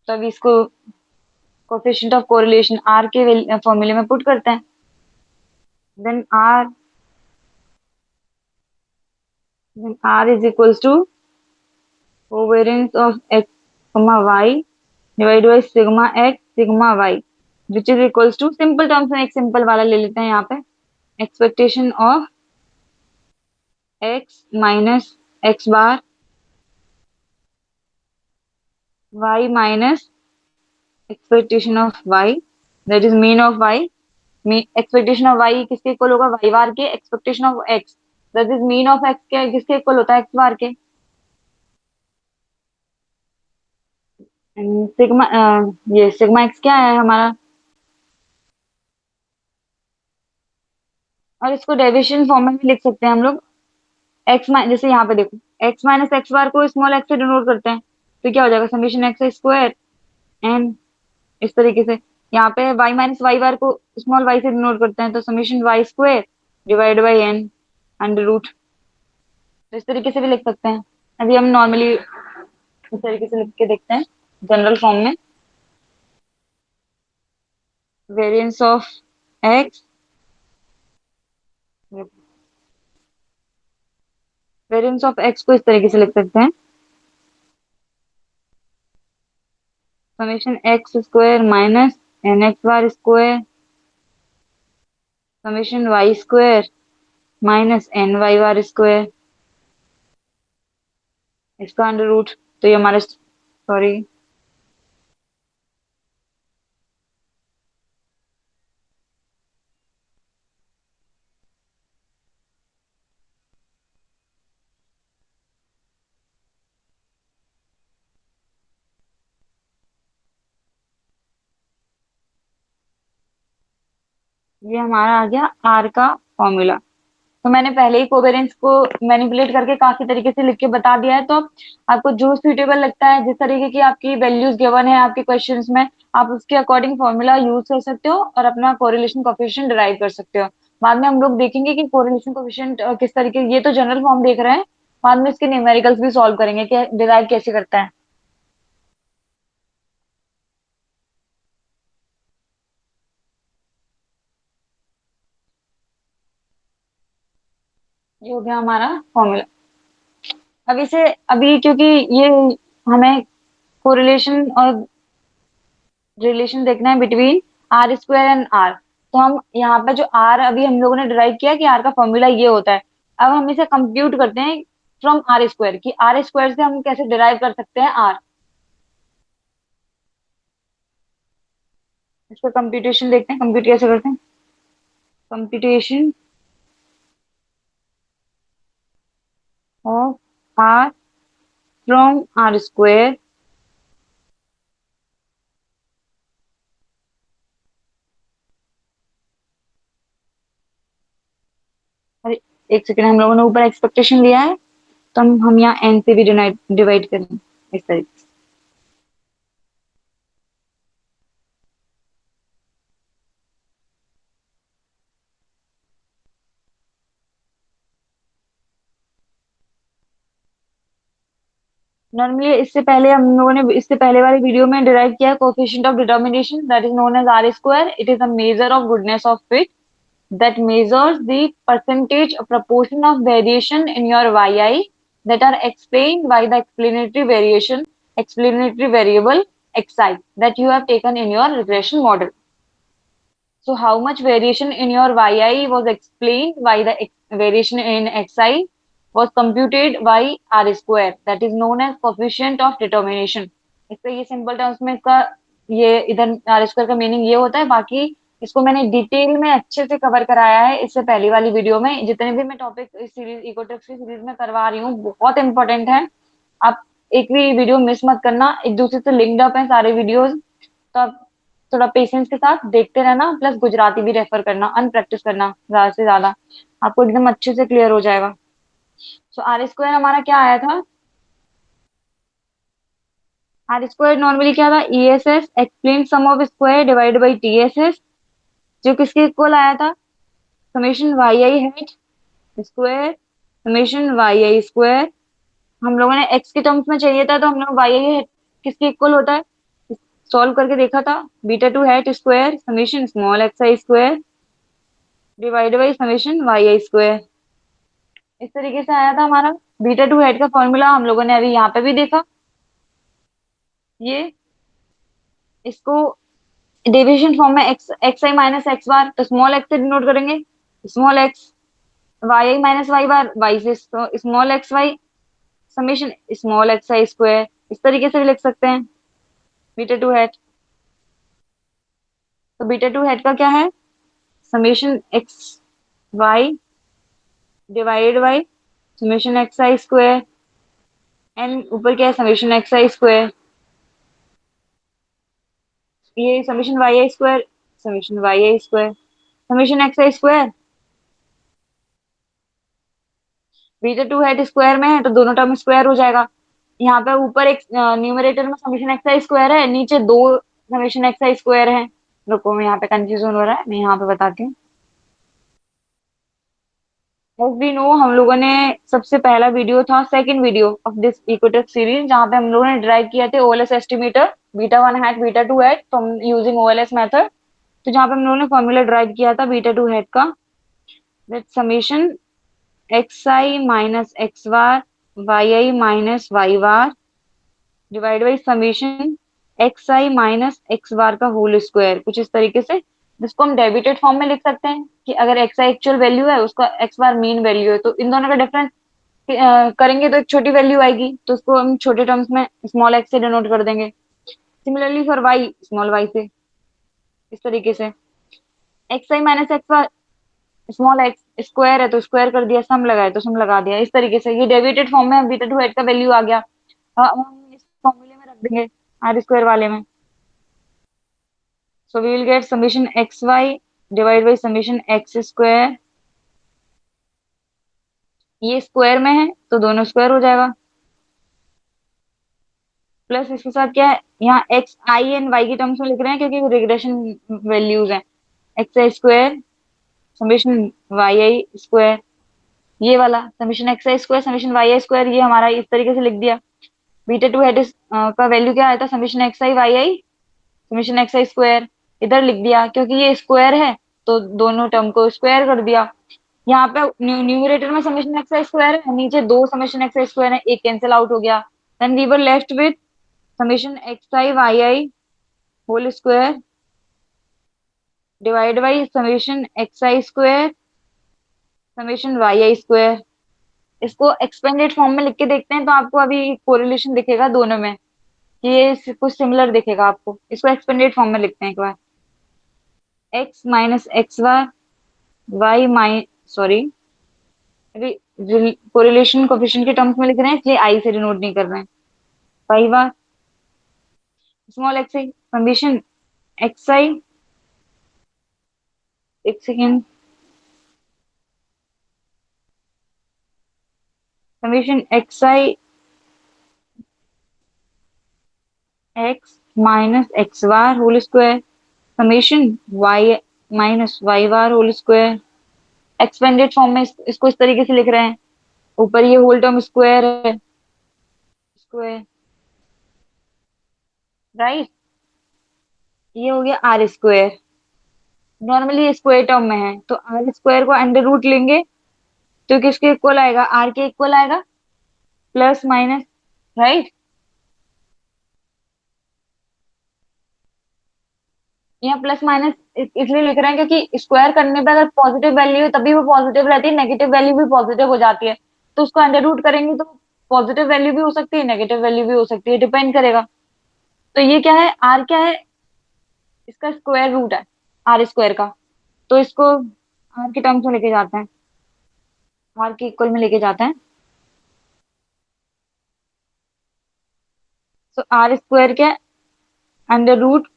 तो अभी इसको कोफिशिएंट ऑफ कोरिलेशन आर के फॉर्मूले में पुट करते हैं। Then r is equals to covariance of x comma y divide by sigma x sigma y, which is equals to, simple terms में एक सिंपल वाला ले लेते हैं यहाँ पे, expectation of x minus x bar Y minus expectation of Y, that is mean of y. Expectation of y किसके equal होगा, वाई बार के, expectation of x that is mean of x के किसके इक्वल होता है, X बार के। Sigma ये sigma x क्या है हमारा, और इसको डेविएशन फॉर्म में भी लिख सकते हैं हम लोग, एक्स जैसे यहाँ पे देखो एक्स माइनस एक्स बार को स्मॉल एक्स से डिनोट करते हैं, तो क्या हो जाएगा, समेशन एक्स स्क्वायर एन, इस तरीके से। यहाँ पे वाई माइनस वाई बार को स्मॉल वाई से डिनोट करते हैं तो summation Y square divide by N under root. तो इस तरीके से भी लिख सकते हैं। अभी हम नॉर्मली इस तरीके से लिख के देखते हैं जनरल फॉर्म में, variance of x, variance of x को इस तरीके से लिख सकते हैं, summation x square minus n x bar square summation Y square minus N Y bar square, इसका अंडर रूट। तो ये हमारे, सॉरी, ये हमारा आ गया आर का फॉर्मूला। तो मैंने पहले ही कोवेरियंस को मैनिपुलेट करके काफी तरीके से लिख के बता दिया है, तो आपको जो सुइटेबल लगता है, जिस तरीके की आपकी वैल्यूज गिवन है आपके क्वेश्चंस में, आप उसके अकॉर्डिंग फॉर्मूला यूज कर सकते हो और अपना कोरिलेशन कोफिशिएंट डिराइव कर सकते हो। बाद में हम लोग देखेंगे कि कोरिलेशन कोफिशिएंट किस तरीके, ये तो जनरल फॉर्म देख रहे हैं, बाद में इसके न्यूमेरिकल्स भी सॉल्व करेंगे कि डिराइव कैसे करता है। ये हो गया हमारा फॉर्मूला। अब इसे, अभी क्योंकि ये हमें कोरिलेशन और रिलेशन देखना है between R square and R, तो हम यहाँ पे जो आर अभी हम लोगों ने डिराइव किया कि आर का फॉर्मूला ये होता है, अब हम इसे कंप्यूट करते हैं फ्रॉम आर स्क्वायर, कि आर स्क्वायर से हम कैसे डिराइव कर सकते हैं आर। इसका कंप्यूटेशन देखते हैं, कंप्यूट कैसे करते हैं। Computation of R from R square. अरे एक सेकेंड, हम लोगों ने ऊपर एक्सपेक्टेशन लिया है, तो हम यहाँ एन से भी डिवाइड करें इस तरीके से। नॉर्मली इससे पहले हम लोगों ने इससे पहले वाले वीडियो में डिराइव किया है coefficient of determination, that is known as R square. It is a measure of goodness of fit that measures the percentage or proportion of variation in your yi that are explained by the explanatory variable xi that you have taken in your regression model. So how much variation in your yi was explained by the variation in xi was computed by r square, that is known as coefficient of determination. इसका ये simple terms में इसका ये इधर are square का meaning ये होता है। बाकी इसको मैंने डिटेल में अच्छे से कवर कराया है इससे पहली वाली वीडियो में। जितने भी मैं टॉपिक इस सीरीज इकोट्रिक्स की सीरीज में करवा रही हूँ बहुत इंपॉर्टेंट है। आप एक भी वीडियो मिस मत करना, एक दूसरे से लिंक्ड अप है सारे वीडियोस। तो आप थोड़ा पेशेंस के साथ देखते रहना, प्लस गुजराती भी रेफर करना, अनप्रैक्टिस करना ज्यादा से ज्यादा, आपको एकदम अच्छे से क्लियर हो जाएगा। सो आर स्क्वायर हमारा क्या आया था। आर स्क्वायर नॉर्मली क्या था, E S S explain sum of square divide by T S S, जो किसके इक्वल आया था, summation Y I head square summation Y I square. हम लोगों ने एक्स के टर्म्स में चाहिए था, तो हम लोग वाई आई हेड किसके इक्वल होता है, सॉल्व करके देखा था, beta two head square summation small x I square divide by summation Y I square. इस तरीके से आया था हमारा। बीटा टू हेड का फॉर्मूला हम लोगों ने अभी यहाँ पे भी देखा। ये इसको डेविएशन फॉर्म में एक्स एक्स आई माइनस एक्स बार, तो स्मॉल एक्स से डिनोट करेंगे, small x y i minus Y bar, y से small x Y summation small x आई स्क्वायर। इस तरीके से भी लिख सकते हैं बीटा टू हेड। तो बीटा टू हेड का क्या है, summation x Y divide by summation x I square, and ऊपर क्या है समेशन एक्स आई स्क्वायर, ये समेशन वाई आई स्क्वायर समेशन वाई आई स्क्वायर समेशन एक्स आई square. Beta two head square में है तो दोनों टर्म स्क्वायर हो जाएगा। यहाँ पे ऊपर एक न्यूमरेटर में समेशन एक्स आई स्क्वायर है, नीचे दो समेशन एक्स आई स्क्वायर है। रुको मैं यहाँ पे कंफ्यूजन हो रहा है, मैं यहाँ पे बताती हूँ। एस वी नो हम लोगों ने सबसे पहला वीडियो था second video of this Equatech series, जहाँ पे हम लोगों ने ड्राइव किया थे OLS estimator beta one hat beta two hat from using OLS method. तो जहाँ पे हम लोगों ने फॉर्मूला ड्राइव किया था बीटा टू हैट का, that summation x I minus x bar y i minus Y bar divide by summation x I minus x bar का होल स्क्वायर, कुछ इस तरीके से, जिसको हम डेबिटेड फॉर्म में लिख सकते हैं कि अगर एक्स आई एक्चुअल वैल्यू है, उसका एक्स बार मीन वैल्यू है, तो इन दोनों का डिफरेंस करेंगे तो एक छोटी वैल्यू आएगी, तो उसको हम छोटे टर्म्स में स्मॉल एक्स से डिनोट कर देंगे। Similarly for Y small Y से, इस तरीके से एक्स आई minus x bar small X square है तो स्क्वायर कर दिया, सम लगाए तो सम लगा दिया, इस तरीके से ये डेविएटेड फॉर्म में बीटा टू एट का वैल्यू आ गया। हम इस फॉर्मूले में रख देंगे आर स्क्वायर वाले में। So we will get summation x Y divide by summation x square, ये स्क्वायर में है तो दोनों स्क्वायर हो जाएगा, प्लस इसके साथ क्या है, यहाँ एक्स आई एंड वाई की टर्म्स में लिख रहे हैं क्योंकि रिग्रेशन वैल्यूज हैं। एक्स आई स्क्वायर समेशन वाई आई स्क्वायर, ये वाला समेशन एक्स आई स्क्वायर समेशन वाई आई स्क्वायर, ये हमारा इस तरीके से लिख दिया। बीटा टू हेड का वैल्यू क्या आया था, समेशन एक्स आई वाई आई समेशन एक्स आई स्क्वायर, इधर लिख दिया क्योंकि ये स्क्वायर है तो दोनों टर्म को स्क्वायर कर दिया। यहाँ पे न्यूमरेटर में समेशन एक्स आई स्क्वायर है, नीचे दो समेशन एक्स आई स्क्वायर है, एक कैंसिल आउट हो गया। Then we were left with summation x I Y I whole square divide by summation x I square summation Y I square. इसको expanded form में लिख के देखते हैं तो आपको अभी कोरिलेशन दिखेगा दोनों में, कि ये कुछ सिमिलर दिखेगा आपको। इसको एक्सपेंडेड फॉर्म में लिखते हैं एक बार। X minus x y, y माइ सॉरी, कोरिलेशन कोफिशिएंट के टर्म्स में लिख रहे हैं इसलिए आई से डिनोट नहीं कर रहे हैं। Y bar small x i summation x i, एक second, summation x i x minus x bar whole square, summation y minus Y bar whole square. Expanded form में इसको इस तरीके से लिख रहे हैं, ऊपर ये होल टर्म स्क्वायर है, स्क्वायर, राइट। ये हो गया R square. Normally square term में है तो आर स्क्वायर को अंडर रूट लेंगे तो किसके इक्वल आएगा, आर के इक्वल आएगा, प्लस माइनस, राइट। यहाँ प्लस माइनस इसलिए लिख रहे हैं क्योंकि स्क्वायर करने पे अगर पॉजिटिव वैल्यू है तभी वो पॉजिटिव रहती है, नेगेटिव वैल्यू भी पॉजिटिव हो जाती है। तो उसको अंडर रूट करेंगे तो पॉजिटिव वैल्यू भी हो सकती है, नेगेटिव वैल्यू भी हो सकती है, डिपेंड करेगा। तो ये क्या है, आर क्या है, इसका स्क्वायर रूट है आर स्क्वायर का। तो इसको आर के टर्म्स में लेके जाते हैं, आर के इक्वल में लेके जाते हैं। तो आर स्क्वायर क्या है, under root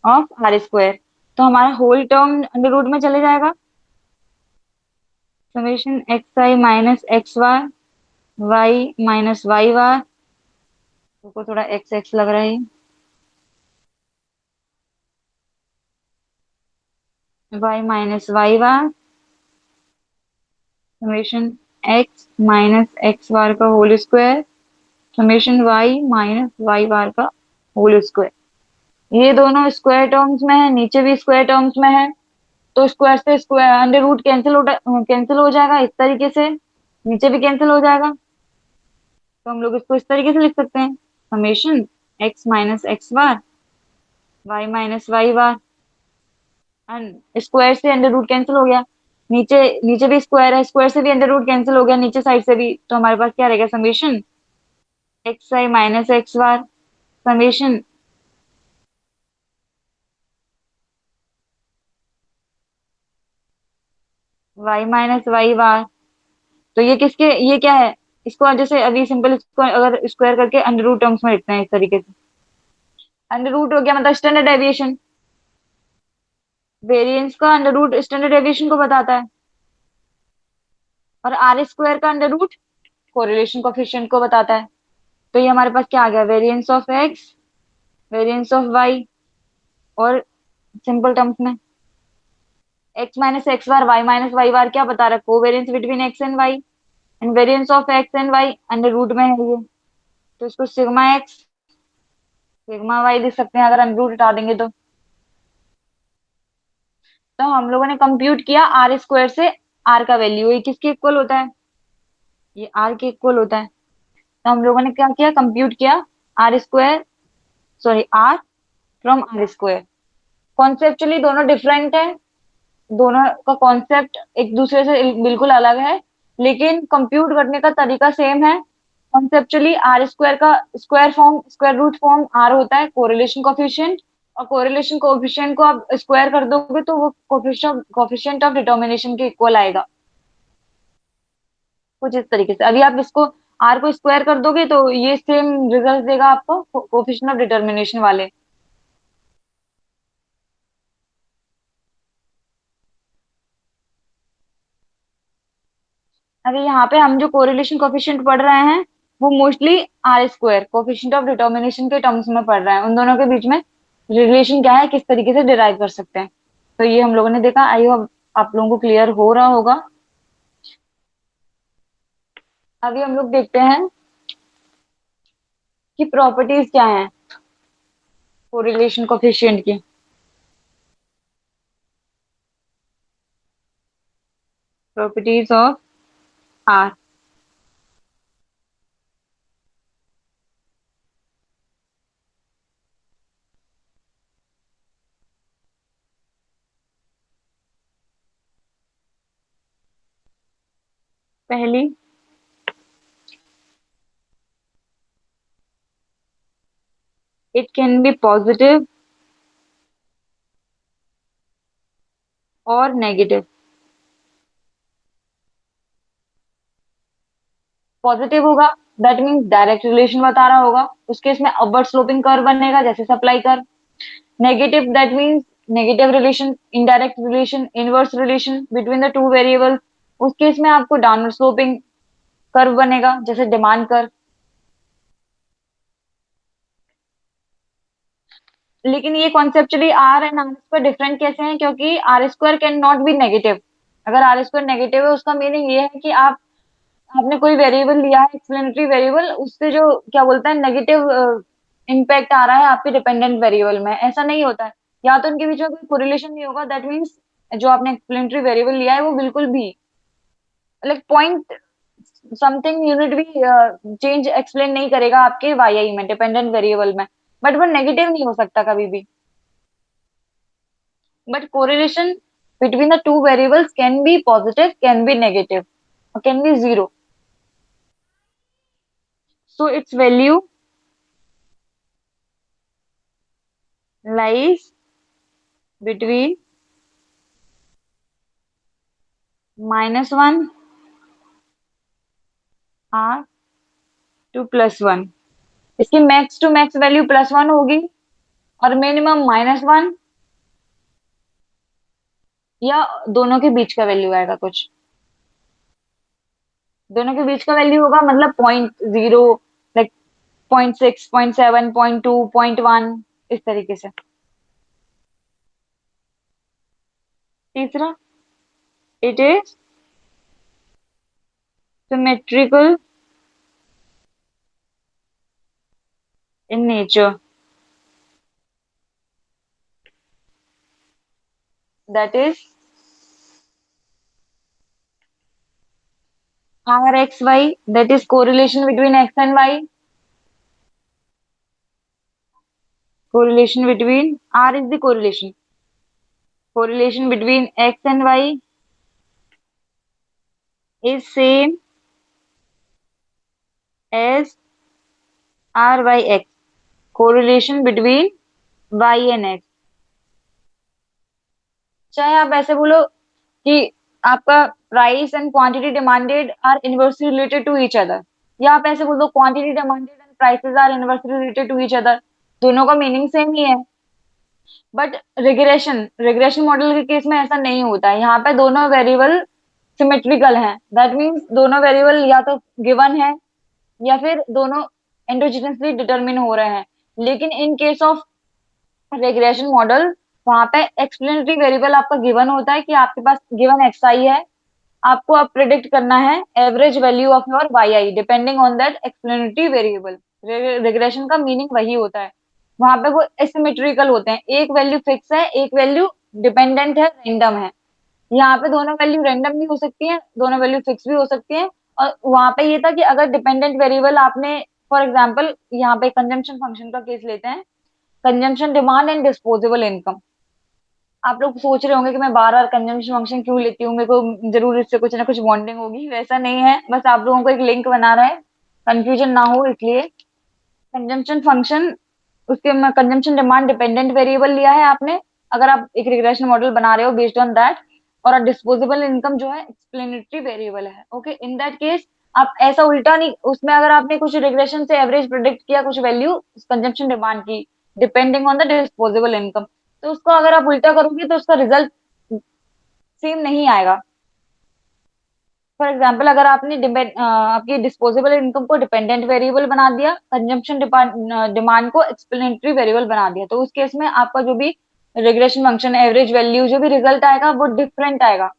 of r square. तो हमारा होल टर्म अंडर रूट में चले जाएगा, समेशन एक्स आई minus x y, y minus y bar, को थोड़ा एक्स एक्स लग रहा है, y minus Y bar, summation x minus x bar का whole square, summation y minus Y bar का होल स्क्वायर। ये दोनों स्क्वायर टर्म्स में है, नीचे भी स्क्वायर टर्म्स में है। तो स्क्वायर से स्क्वायर अंडर रूट कैंसिल हो जाएगा इस तरीके से, नीचे भी कैंसिल हो जाएगा। तो हम लोग इसको इस तरीके से लिख सकते हैं, summation x minus x bar, Y minus Y bar, and square से अंडर रूट कैंसिल हो गया, नीचे नीचे भी स्क्वायर है, स्क्वायर से भी अंडर रूट कैंसिल हो गया नीचे साइड से भी। तो हमारे पास क्या रहेगा, समेशन एक्स आई माइनस एक्स बार, summation y minus Y bar. तो ये किसके, ये क्या है, इसको जैसे अभी सिंपल, इसको अगर स्क्वायर करके अंडर रूट टर्म्स में लिखते हैं इस तरीके से, अंडर रूट हो गया मतलब स्टैंडर्ड डेविएशन। वेरिएंस का अंडर रूट स्टैंडर्ड डेविएशन को बताता है, और आर स्क्वायर का अंडर रूट कोरिलेशन कोफिशिएंट को बताता है। तो ये हमारे पास क्या आ गया, variance of x, variance of Y, और सिंपल टर्म्स में X minus x bar, Y minus Y bar क्या बता रहा है, covariance between x and Y, and variance of x and Y under root में है ये। तो इसको सिग्मा एक्स सिग्मा वाई लिख सकते हैं अगर अंडर रूट हटा देंगे तो। तो हम लोगों ने कंप्यूट किया आर स्क्वायर से, आर का वैल्यू ये किसके इक्वल होता है, ये आर के इक्वल होता है। तो हम लोगों ने क्या किया, कंप्यूट किया R square, sorry R from R square. Conceptually दोनों डिफरेंट है, दोनों का कॉन्सेप्ट एक दूसरे से बिल्कुल अलग है, लेकिन कंप्यूट करने का तरीका सेम है। कॉन्सेप्चुअली आर स्क्वायर का square form, square root form R होता है कोरिलेशन कोफिशिएंट, और कोरिलेशन कोफिशिएंट को आप स्क्वायर कर दोगे तो वो कोफिशिएंट ऑफ डिटर्मिनेशन के इक्वल आएगा, कुछ इस तरीके से। अभी आप इसको आर को स्क्वायर कर दोगे तो ये सेम रिजल्ट देगा आपको कोफिशिएंट ऑफ डिटर्मिनेशन वाले। अभी यहाँ पे हम जो कोरिलेशन कोफिशिएंट पढ़ रहे हैं वो mostly R square coefficient of determination के टर्म्स में पढ़ रहे हैं, उन दोनों के बीच में रिलेशन क्या है, किस तरीके से डिराइव कर सकते हैं। तो ये हम लोगों ने देखा, आई होप आप लोगों को क्लियर हो रहा होगा। अभी हम लोग देखते हैं कि प्रॉपर्टीज क्या हैं कोरिलेशन कोफिशिएंट की। प्रॉपर्टीज ऑफ आर, पहली It can be positive or negative. Positive होगा, दैट मीन्स डायरेक्ट रिलेशन बता रहा होगा, उस केस में अपवर्ड स्लोपिंग कर्व बनेगा जैसे supply curve. Negative that means negative relation, indirect relation, inverse relation between the two variable, उस केस में आपको डाउनवर्ड स्लोपिंग कर्व बनेगा जैसे डिमांड कर्व। लेकिन ये conceptually R and R square different कैसे हैं, क्योंकि R square can not be negative. अगर आर स्क्वायर नेगेटिव है उसका मीनिंग ये है कि आप आपने कोई वेरिएबल लिया है, एक्सप्लेनेटरी वेरिएबल, उससे जो क्या बोलते हैं नेगेटिव इम्पैक्ट आ रहा है आपके डिपेंडेंट वेरिएबल में, ऐसा नहीं होता है। या तो उनके बीच में कोई कोरिलेशन नहीं होगा, दैट मीन्स जो आपने एक्सप्लेनेटरी वेरिएबल लिया है वो बिल्कुल भी लाइक पॉइंट समथिंग यूनिट भी चेंज एक्सप्लेन नहीं करेगा आपके वाई आई में, डिपेंडेंट वेरिएबल में, बट वो नेगेटिव नहीं हो सकता कभी भी। But correlation between the two variables can be positive, can be negative, or can be zero. So its value lies between -1 r to +1। इसकी मैक्स टू मैक्स वैल्यू +1 होगी और मिनिमम -1, या दोनों के बीच का वैल्यू आएगा कुछ। दोनों के बीच का वैल्यू होगा मतलब 0.0, लाइक 0.6, 0.7, 0.2, 0.1, इस तरीके से। तीसरा, it is symmetrical in nature, that is RXY, that is correlation between X and Y. Correlation between R is the correlation. Correlation between X and Y is same as R by X. Correlation between Y and X. चाहे आप ऐसे बोलो कि आपका price and quantity demanded are inversely related to each other, या आप ऐसे बोल दो quantity demanded and prices are inversely related to each other, दोनों का मीनिंग सेम ही है। बट रिग्रेशन रिग्रेशन मॉडल के केस में ऐसा नहीं होता है, यहाँ पे दोनों वेरिएबल सिमेट्रिकल हैं, दैट मीन्स दोनों वेरिएबल या तो गिवन है या फिर दोनों एंडोजीनसली डिटरमिन हो रहे हैं। लेकिन इन केस ऑफ रिग्रेशन मॉडल, वहां पे एक्सप्लेनेटरी वेरिएबल आपका गिवन होता है कि आपके पास गिवन एक्स आई है, आपको अब प्रिडिक्ट करना है average value of your Y I depending on that explanatory variable. Regression का मीनिंग वही होता है, वहां पे वो एसिमेट्रिकल होते हैं, एक वैल्यू फिक्स है, एक वैल्यू डिपेंडेंट है, रैंडम है। यहाँ पे दोनों वैल्यू रैंडम भी हो सकती है, दोनों वैल्यू फिक्स भी हो सकती है। और वहां पे ये था कि अगर डिपेंडेंट वेरिएबल आपने, फॉर एग्जाम्पल यहाँ पे कंजम्पशन फंक्शन का केस लेते हैं, consumption demand and disposable income. आप लोग सोच रहे होंगे कि मैं बार बार कंजम्पशन फंक्शन क्यों लेती हूँ, मेरे को जरूर इससे कुछ ना कुछ बॉन्डिंग होगी, वैसा नहीं है, बस आप लोगों को एक लिंक बना रहा है, कंफ्यूजन ना हो इसलिए। कंजम्पशन फंक्शन, उसके कंजम्पशन डिमांड डिपेंडेंट वेरिएबल लिया है आपने, अगर आप एक रिग्रेशन मॉडल बना रहे हो बेस्ड ऑन दैट, और डिस्पोजेबल इनकम जो है एक्सप्लेनेटरी वेरिएबल है, ओके, इन दैट केस आप ऐसा उल्टा नहीं, उसमें अगर आपने कुछ रिग्रेशन से एवरेज प्रिडिक्ट किया कुछ वैल्यू कंजम्पशन डिमांड की depending on the disposable income, तो उसको अगर आप उल्टा करोगे तो उसका रिजल्ट सेम नहीं आएगा। फॉर एग्जाम्पल अगर आपने आपकी डिस्पोजेबल इनकम को डिपेंडेंट वेरिएबल बना दिया, कंजम्पशन डिमांड को एक्सप्लेनेटरी वेरिएबल बना दिया, तो उस केस में आपका जो भी रिग्रेशन फंक्शन एवरेज वैल्यू जो भी रिजल्ट आएगा वो डिफरेंट आएगा।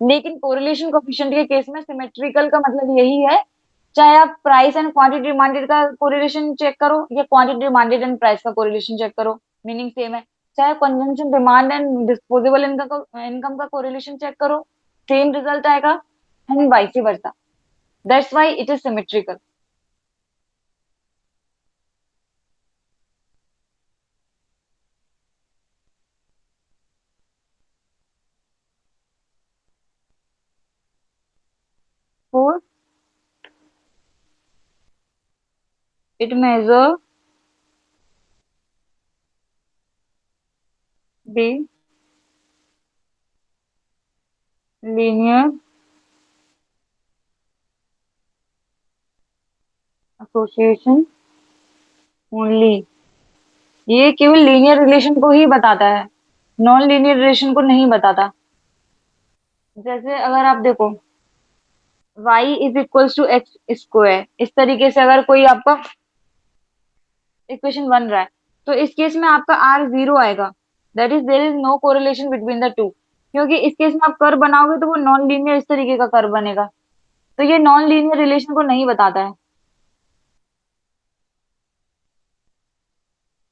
लेकिन कोरिलेशन कोफिशिएंट के केस में सिमेट्रिकल का मतलब यही है, चाहे आप प्राइस एंड क्वांटिटी डिमांडेड का कोरिलेशन चेक करो या क्वांटिटी डिमांडेड एंड प्राइस का कोरिलेशन चेक करो, मीनिंग सेम है। चाहे consumption demand and disposable income का कोरिलेशन चेक करो, सेम रिजल्ट आएगा, and vice versa, that's why it is symmetrical. For, it measure be linear association only, ये केवल linear relation को ही बताता है, नॉन लीनियर रिलेशन को नहीं बताता। जैसे अगर आप देखो y is equals to X square, इस तरीके से अगर कोई आपका इक्वेशन बन रहा है, तो इस केस में आपका r जीरो आएगा। That is there is no correlation between the two, क्योंकि इस केस में आप कर्व बनाओगे तो वो नॉन लीनियर इस तरीके का कर्व बनेगा, तो ये नॉन लीनियर रिलेशन को नहीं बताता है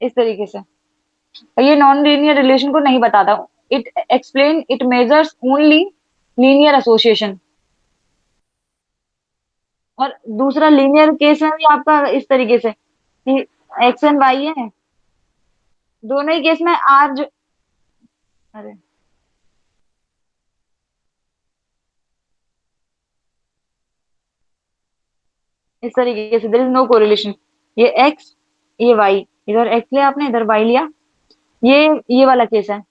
इस तरीके से। और ये नॉन लीनियर रिलेशन को नहीं बताता, it explain, it measures only linear association. और दूसरा लीनियर केस में भी आपका इस तरीके से कि एक्स एंड वाई है, दोनों ही केस में आर जो, अरे इस तरीके से देयर इज नो कोरिलेशन। ये एक्स, ये वाई, इधर एक्स लिया आपने, इधर वाई लिया, ये ये वाला केस है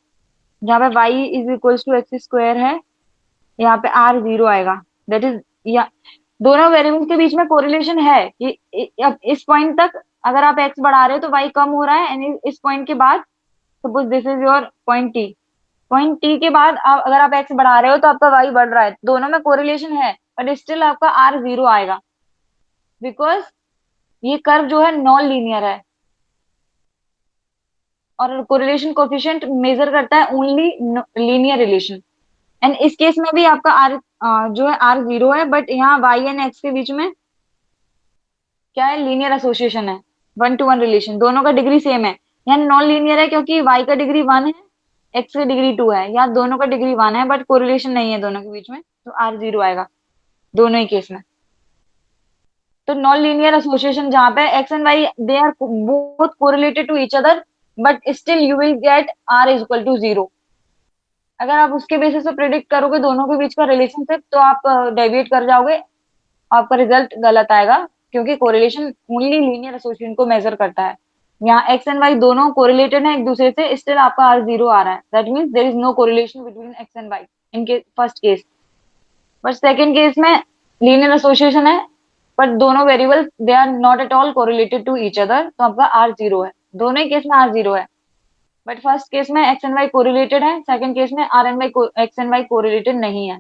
जहाँ पे Y is equals to X square है, यहाँ पे आर जीरो आएगा। दैट इज, या दोनों वेरिएबल्स के बीच में कोरिलेशन है कि अब इस पॉइंट तक अगर आप एक्स बढ़ा रहे हो तो वाई कम हो रहा है, एंड इस पॉइंट के बाद suppose this is your point T, point T के बाद अगर आप एक्स बढ़ा रहे हो तो आपका वाई बढ़ रहा है, दोनों में कोरिलेशन है, बट स्टिल आपका आर जीरो आएगा, बिकॉज ये कर्व जो है नॉन लीनियर है, और कोरिलेशन कोफिशिएंट मेजर करता है ओनली लीनियर रिलेशन। एंड इस केस में भी आपका आर जो है आर जीरो है, बट यहाँ वाई एंड एक्स के बीच में क्या है, लीनियर एसोसिएशन है, वन टू वन रिलेशन, दोनों का डिग्री सेम है। यहाँ नॉन लीनियर है क्योंकि वाई का डिग्री वन है, एक्स का डिग्री टू है, यहाँ दोनों का डिग्री वन है बट कोरिलेशन नहीं है दोनों के बीच में, तो आर जीरो आएगा दोनों ही केस में। तो नॉन लीनियर एसोसिएशन जहाँ पे X and Y they are both correlated to each other, but still you will get R is equal to zero. अगर आप उसके बेसिस पे प्रिडिक्ट करोगे दोनों के बीच का रिलेशनशिप तो आप डेविएट कर जाओगे, आपका रिजल्ट गलत आएगा, क्योंकि कोरिलेशन ओनली लीनियर एसोसिएशन को मेजर करता है। यहाँ एक्स एंड वाई दोनों कोरिलेटेड है एक दूसरे से, स्टिल आपका आर जीरो आ रहा है, that means there is no correlation between x and y in के first case. But second case में लीनियर एसोसिएशन है, बट दोनों variables they are not at all correlated to each other, तो आपका r zero है, दोनों ही case में आर जीरो है। बट फर्स्ट केस में एक्स एंड वाई कोरिलेटेड है, सेकंड केस में r and Y x and y correlated नहीं है।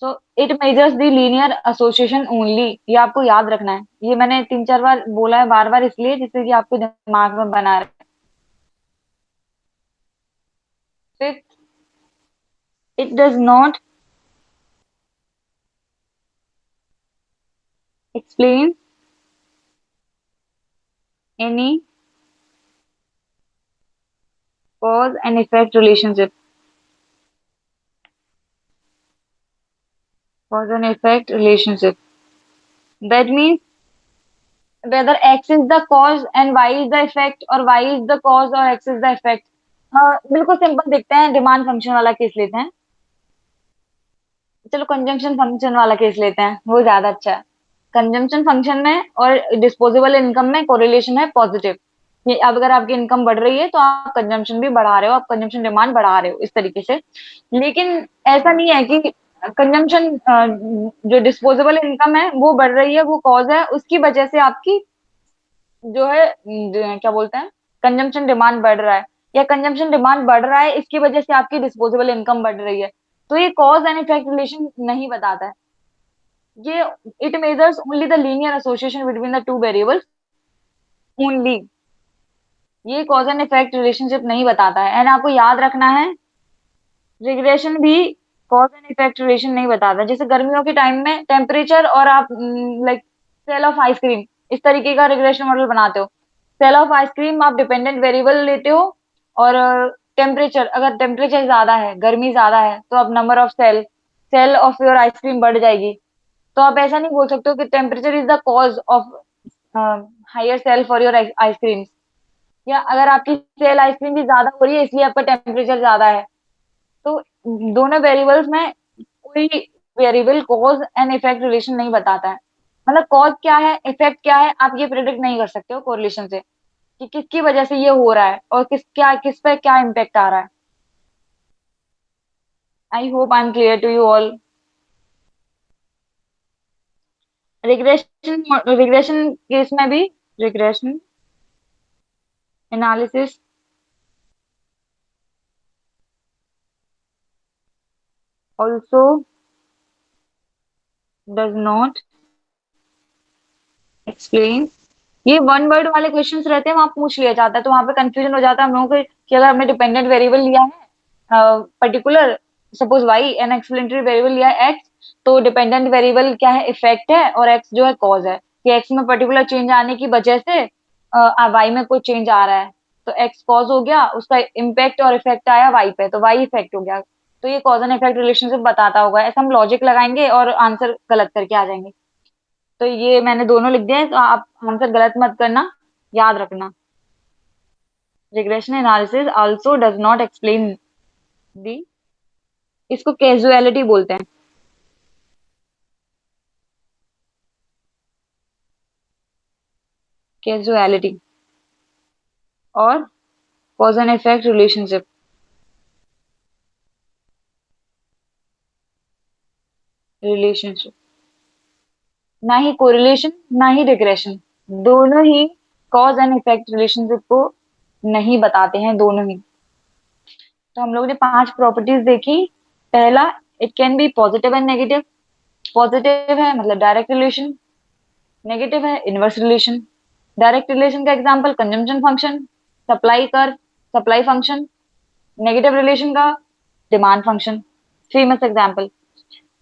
So it measures the linear association only, ये आपको याद रखना है, ये मैंने तीन चार बार बोला है बार बार इसलिए जिससे कि आपको दिमाग में बना रहे। Fifth, it does not explain any cause and effect relationship, cause and effect relationship, that means whether x is the cause and y is the effect, or y is the cause और x is the effect। बिल्कुल simple देखते हैं, demand function वाला case लेते हैं, चलो consumption function वाला case लेते हैं, वो ज्यादा अच्छा है। कंजम्पशन फंक्शन में और डिस्पोजेबल इनकम में कोरिलेशन है पॉजिटिव, ये अब अगर आपकी इनकम बढ़ रही है तो आप कंजम्पशन भी बढ़ा रहे हो, आप कंजम्पशन डिमांड बढ़ा रहे हो इस तरीके से। लेकिन ऐसा नहीं है कि कंजम्पशन, जो डिस्पोजेबल इनकम है वो बढ़ रही है वो कॉज है, उसकी वजह से आपकी जो है क्या बोलते हैं, कंजम्पशन डिमांड बढ़ रहा है, या कंजम्पशन डिमांड बढ़ रहा है इसकी वजह से आपकी डिस्पोजेबल इनकम बढ़ रही है, तो ये कॉज एंड इफेक्ट रिलेशन नहीं बताता है। ये it measures only the linear association between the two variables only, ये कॉज एंड इफेक्ट रिलेशनशिप नहीं बताता है। एंड आपको याद रखना है, रिग्रेशन भी कॉज एंड इफेक्ट रिलेशन नहीं बताता। जैसे गर्मियों के टाइम में टेम्परेचर और आप लाइक सेल ऑफ आइसक्रीम, इस तरीके का रिग्रेशन मॉडल बनाते हो। सेल ऑफ आइसक्रीम आप डिपेंडेंट वेरिएबल लेते हो, और टेम्परेचर, अगर टेम्परेचर ज्यादा है, गर्मी ज्यादा है, तो अब number of sale, sale of your ice cream बढ़ जाएगी। तो आप ऐसा नहीं बोल सकते हो कि temperature is the cause of higher sale for your ice cream, या अगर आपकी सेल आइसक्रीम भी ज्यादा हो रही है इसलिए आपका टेम्परेचर ज्यादा है। तो दोनों वेरिएबल्स में कोई variable cause and effect relation नहीं बताता है, मतलब कॉज क्या है इफेक्ट क्या है आप ये प्रिडिक्ट नहीं कर सकते हो कोरिलेशन से। कि किसकी वजह से ये हो रहा है और किस पे क्या इम्पेक्ट आ रहा है। I hope I am clear to you all. Regression regression case में भी regression analysis also does not explain. ये वन वर्ड वाले क्वेश्चंस रहते हैं, वहां पूछ लिया जाता है, तो वहां पे कंफ्यूजन हो जाता है हम लोगों को कि अगर हमने डिपेंडेंट वेरिएबल लिया है particular, suppose Y, an explanatory variable लिया है एक्स, तो डिपेंडेंट वेरिएबल क्या है, इफेक्ट है, और एक्स जो है कॉज है, कि एक्स में पर्टिकुलर चेंज आने की वजह से वाई में कोई चेंज आ रहा है, तो एक्स कॉज हो गया, उसका इम्पैक्ट और इफेक्ट आया वाई पे, तो वाई इफेक्ट हो गया। तो ये कॉज एंड इफेक्ट रिलेशनशिप बताता होगा, ऐसा हम लॉजिक लगाएंगे और आंसर गलत करके आ जाएंगे। तो ये मैंने दोनों लिख दिया है, तो आप आंसर गलत मत करना, याद रखना। Regression analysis also does not explain the, इसको कैजुअलिटी बोलते हैं। कैजुअलिटी और cause and effect relationship. Relationship, ना ही कोरिलेशन ना ही रिग्रेशन, दोनों ही कॉज एंड इफेक्ट रिलेशनशिप को नहीं बताते हैं, दोनों ही। तो हम लोग ने 5 प्रॉपर्टीज देखी। पहला, it can B positive and negative. Positive है मतलब डायरेक्ट रिलेशन, नेगेटिव है इनवर्स रिलेशन। डायरेक्ट रिलेशन का एग्जांपल कंजम्पशन फंक्शन, सप्लाई कर, सप्लाई फंक्शन। नेगेटिव रिलेशन का डिमांड फंक्शन, फेमस एग्जांपल।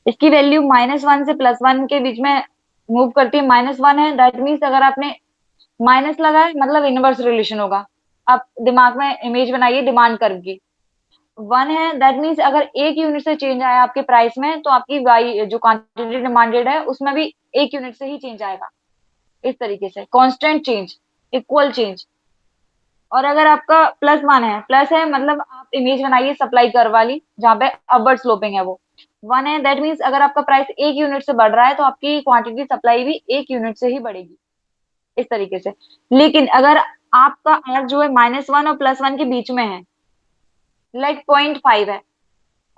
इसकी वैल्यू -1 से +1 के बीच में मूव करती है। -1 है, दैट मीन्स अगर आपने माइनस लगाए मतलब इनवर्स रिलेशन होगा। आप दिमाग में इमेज बनाइए डिमांड कर्व की। 1 है, दैट मीन्स अगर 1 यूनिट से चेंज आया आपके प्राइस में, तो आपकी वाई जो क्वांटिटी डिमांडेड है उसमें भी 1 यूनिट से ही चेंज आएगा। इस तरीके से कांस्टेंट चेंज, इक्वल चेंज। और अगर आपका +1 है, प्लस है मतलब आप इमेज बनाइए सप्लाई कर्व वाली, जहाँ पे अपवर्ड स्लोपिंग है वो। 1 है, दैट मीन्स अगर आपका प्राइस 1 यूनिट से बढ़ रहा है, तो आपकी क्वांटिटी सप्लाई भी 1 यूनिट से ही बढ़ेगी। इस तरीके से। लेकिन अगर आपका आर जो है -1 और +1 के बीच में है, लाइक 0.5 है,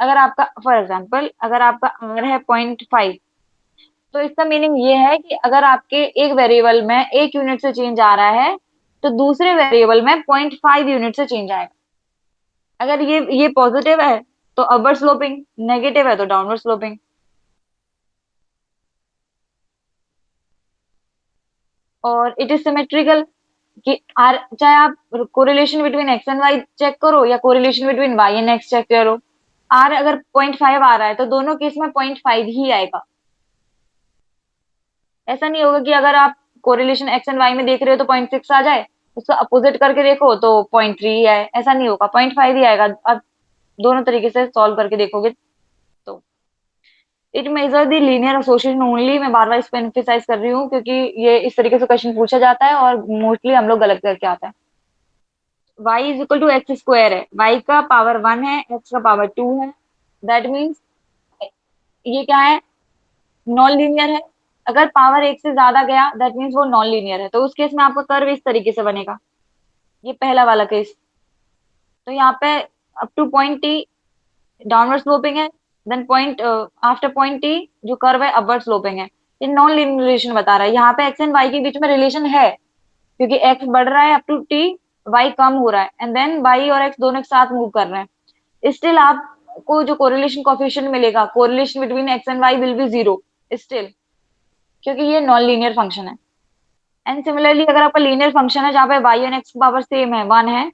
अगर आपका फॉर एग्जाम्पल अगर आपका आर है 0.5, तो इसका मीनिंग ये है कि अगर आपके एक वेरिएबल में 1 यूनिट से चेंज आ रहा है, तो दूसरे वेरिएबल में 0.5 यूनिट से चेंज आएगा। अगर ये पॉजिटिव है तो अपवर्ड स्लोपिंग, नेगेटिव है तो डाउनवर्ड स्लोपिंग। और इट इज सिमेट्रिकल, कि आर चाहे आप correlation between x and Y check करो या correlation between Y and X check करो, आर अगर 0.5 आ रहा है तो दोनों केस में 0.5 ही आएगा। ऐसा नहीं होगा कि अगर आप कोरिलेशन एक्स एंड वाई में देख रहे हो तो 0.6 आ जाए, उसका अपोजिट करके देखो तो 0.3 ही आए, ऐसा नहीं होगा, 0.5 ही आएगा। आप दोनों तरीके से सॉल्व करके देखोगे तो। It measure the linear association only, मैं बार बार इस पर एम्फेसाइज कर रही हूँ क्योंकि ये इस तरीके से क्वेश्चन पूछा जाता है और मोस्टली हम लोग गलत करके आता है। y = x² है, y का पावर 1 है, x का पावर 2 है, दैट मीन्स ये क्या है, नॉन लीनियर है। अगर पावर 1 से ज्यादा गया दैट मीन्स वो नॉन लीनियर है, तो उस केस में आपका कर्व इस तरीके से बनेगा। ये पहला वाला केस। तो यहाँ पे up to point t downward sloping है, then point after point t जो कर्व है अपवर्ड स्लोपिंग है। ये नॉन लीनियर रिलेशन बता रहा है, यहाँ पे एक्स एंड वाई के बीच में रिलेशन है, क्योंकि एक्स बढ़ रहा है अप टू टी, वाई कम हो रहा है, एंड देन वाई और एक्स दोनों एक साथ मूव कर रहे हैं। स्टिल आपको जो कोरिलेशन कोफिशिएंट मिलेगा, correlation between x and Y will be 0 still, क्योंकि ये नॉन लीनियर फंक्शन है। एंड सिमिलरली अगर आपका लीनियर फंक्शन है जहाँ पे Y and X power same है, 1 है,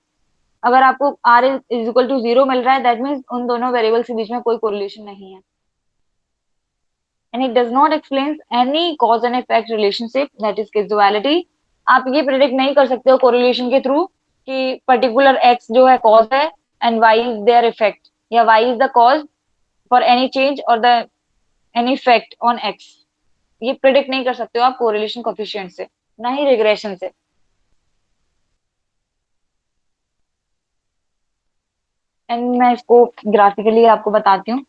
अगर आपको आर इज इक्वल टू 0 मिल रहा है, दैट मीन्स उन दोनों वेरिएबल्स के बीच में कोई कोरिलेशन नहीं है। And it does not explain any cause and effect relationship, that is causality. आप ये प्रिडिक्ट नहीं कर सकते हो कोरिलेशन के थ्रू कि पर्टिकुलर एक्स जो है कॉज है and y is their effect, या y is the cause for any change और the any effect on x. ये प्रिडिक्ट नहीं कर सकते हो आप कोरिलेशन कोफिशिएंट से, ना ही रिग्रेशन से। एंड मैं इसको ग्राफिकली आपको बताती हूँ।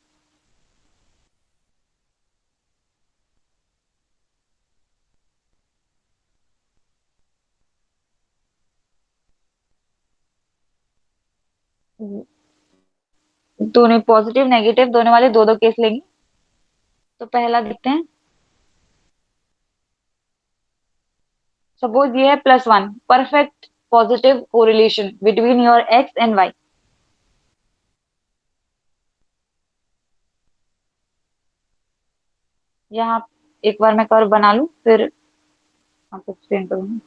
दोनों पॉजिटिव नेगेटिव दोनों वाले दो दो केस लेंगे। तो पहला देखते हैं। सपोज ये है +1, perfect positive correlation between your X and Y. यहाँ एक बार मैं कर्व बना लूं फिर आपको एक्सप्लेन करूंगी।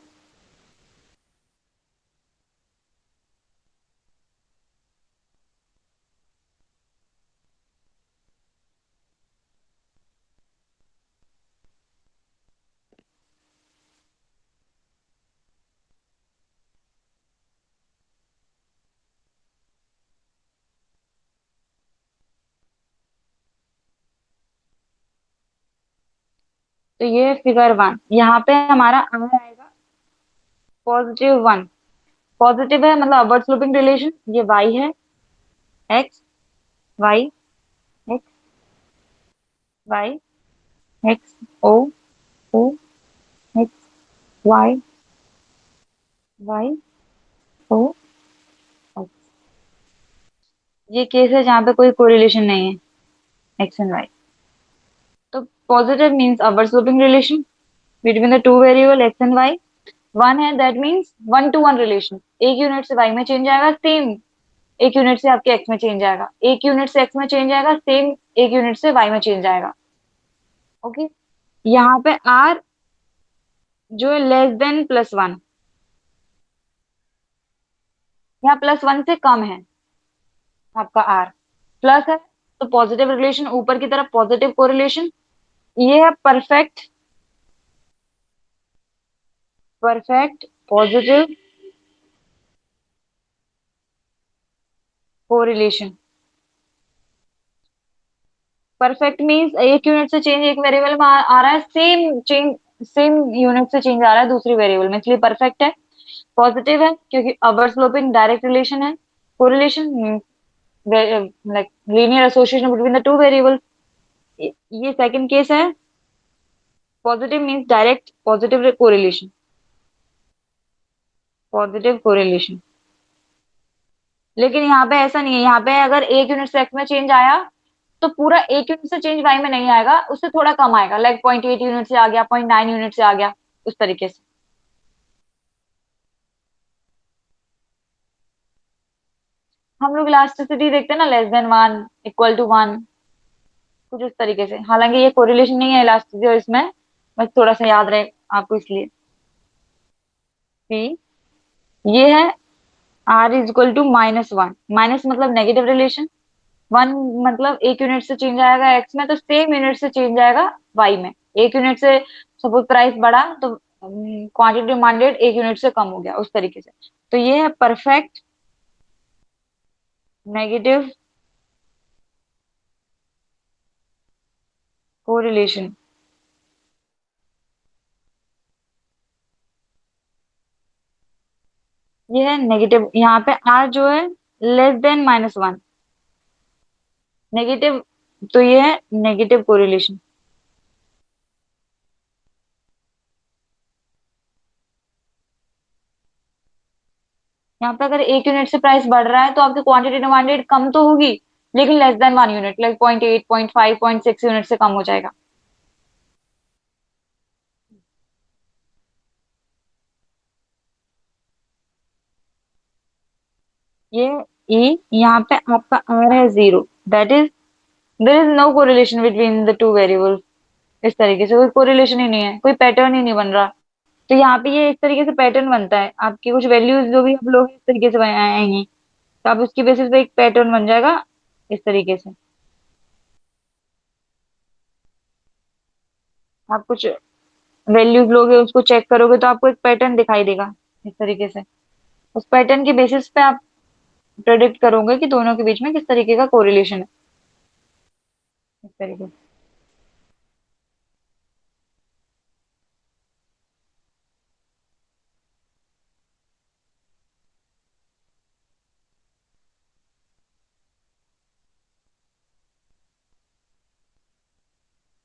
तो ये फिगर 1, यहाँ पे हमारा आर आएगा +1। पॉजिटिव है मतलब अपवर्ड स्लोपिंग रिलेशन, ये वाई है, x Y x Y x o o x y y o x. ये केस है जहाँ पे कोई कोरिलेशन नहीं है एक्स एंड वाई। तो positive means upward sloping relation between the two variable x and y. One है दैट मीन्स 1 to 1 रिलेशन, एक यूनिट से वाई में चेंज आएगा सेम एक यूनिट से आपके एक्स में चेंज आएगा, एक यूनिट से एक्स में चेंज आएगा सेम एक यूनिट से वाई में चेंज आएगा। ओके। यहाँ पे आर जो है <+1, यहाँ +1 से कम है आपका आर। प्लस है तो पॉजिटिव रिलेशन, ऊपर की तरफ पॉजिटिव कोरिलेशन। ये है perfect perfect positive correlation. Perfect means एक यूनिट से चेंज एक वेरिएबल में आ रहा है, सेम चेंज सेम यूनिट से चेंज आ रहा है दूसरी वेरिएबल में, इसलिए परफेक्ट है। पॉजिटिव है क्योंकि अपवर्ड स्लोपिंग डायरेक्ट रिलेशन है। Correlation like linear association between the two variable. ये सेकंड केस है। Positive means direct positive correlation, positive correlation. लेकिन यहाँ पे ऐसा नहीं है, यहाँ पे अगर एक यूनिट से एक्स में चेंज आया तो पूरा एक यूनिट से चेंज वाई में नहीं आएगा, उससे थोड़ा कम आएगा, लाइक 0.8 यूनिट से आ गया, 0.9 यूनिट से आ गया, उस तरीके से। हम लोग इलास्टिसिटी देखते हैं ना, <<1 = 1, कुछ उस तरीके से। हालांकि ये कोरिलेशन नहीं है इलास्टिसिटी और इसमें, बस थोड़ा सा याद रहे आपको इसलिए। कि ये है R = -1, माइनस मतलब नेगेटिव रिलेशन, 1 मतलब एक यूनिट से चेंज आएगा एक्स में तो सेम यूनिट से चेंज आएगा वाई में। एक यूनिट से सपोज प्राइस बढ़ा तो क्वांटिटी डिमांडेड एक यूनिट से कम हो गया, उस तरीके से। तो ये है परफेक्ट नेगेटिव कोरिलेशन। ये है नेगेटिव, यहाँ पे आर जो है <<1 नेगेटिव, तो ये है नेगेटिव कोरिलेशन। यहाँ पे अगर एक यूनिट से प्राइस बढ़ रहा है तो आपकी क्वांटिटी डिमांडेड कम तो होगी, लेकिन <<1 लाइक 0.8 0.5 0.6 यूनिट से कम हो जाएगा। ये ई, यहाँ पे आपका आर है 0, that is there is no correlation between the two variables. इस तरीके से कोई कोरिलेशन ही नहीं है, कोई पैटर्न ही नहीं बन रहा। तो यहाँ पे ये इस तरीके से पैटर्न बनता है, आपकी कुछ वैल्यूज जो भी आप लोग इस तरीके से आएंगी तो आप उसकी बेसिस पे एक पैटर्न बन जाएगा इस तरीके से। आप कुछ वैल्यूज लोगे उसको चेक करोगे तो आपको एक पैटर्न दिखाई देगा इस तरीके से। उस पैटर्न के बेसिस पे आप प्रेडिक्ट करोगे कि दोनों के बीच में किस तरीके का कोरिलेशन है, इस तरीके से।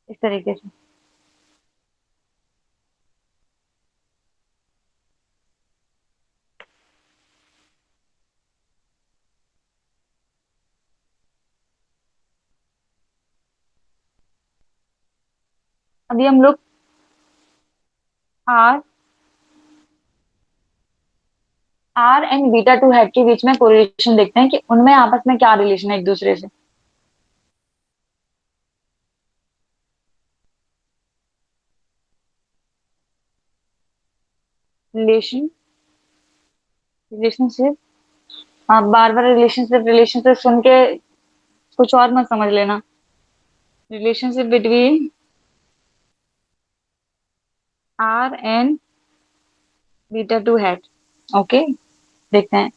इस तरीके से। अभी हम लोग R R and beta two head के बीच में कोरिलेशन देखते हैं कि उनमें आपस में क्या रिलेशन है एक दूसरे से। Relation relationship. आप बार बार रिलेशनशिप रिलेशनशिप सुन के कुछ और मत समझ लेना। Relationship between R and beta two head. Okay, देखते हैं।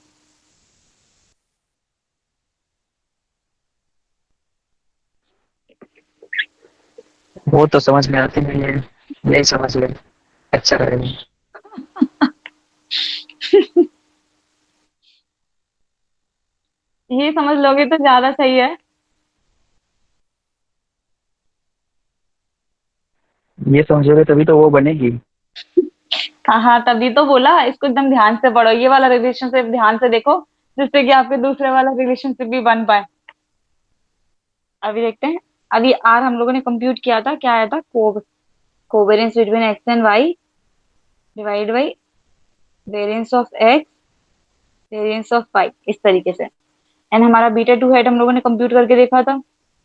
वो तो समझ में आती नहीं है, यही समझ ले, अच्छा रहेगा। ये समझ लोगे तो ज्यादा सही है। ये समझोगे तभी तो वो बनेगी। हाँ हाँ, तभी तो बोला इसको एकदम ध्यान से पढ़ो, ये वाला रिलेशनशिप ध्यान से देखो, जिससे कि आपके दूसरे वाला रिलेशनशिप भी बन पाए। अभी देखते हैं। अभी आर हम लोगों ने कंप्यूट किया था, क्या आया था, covariance between x and Y divide by variance of X variance of Y, इस तरीके से। एंड हमारा बीटा टू हेड हम लोगों ने कंप्यूट करके देखा था।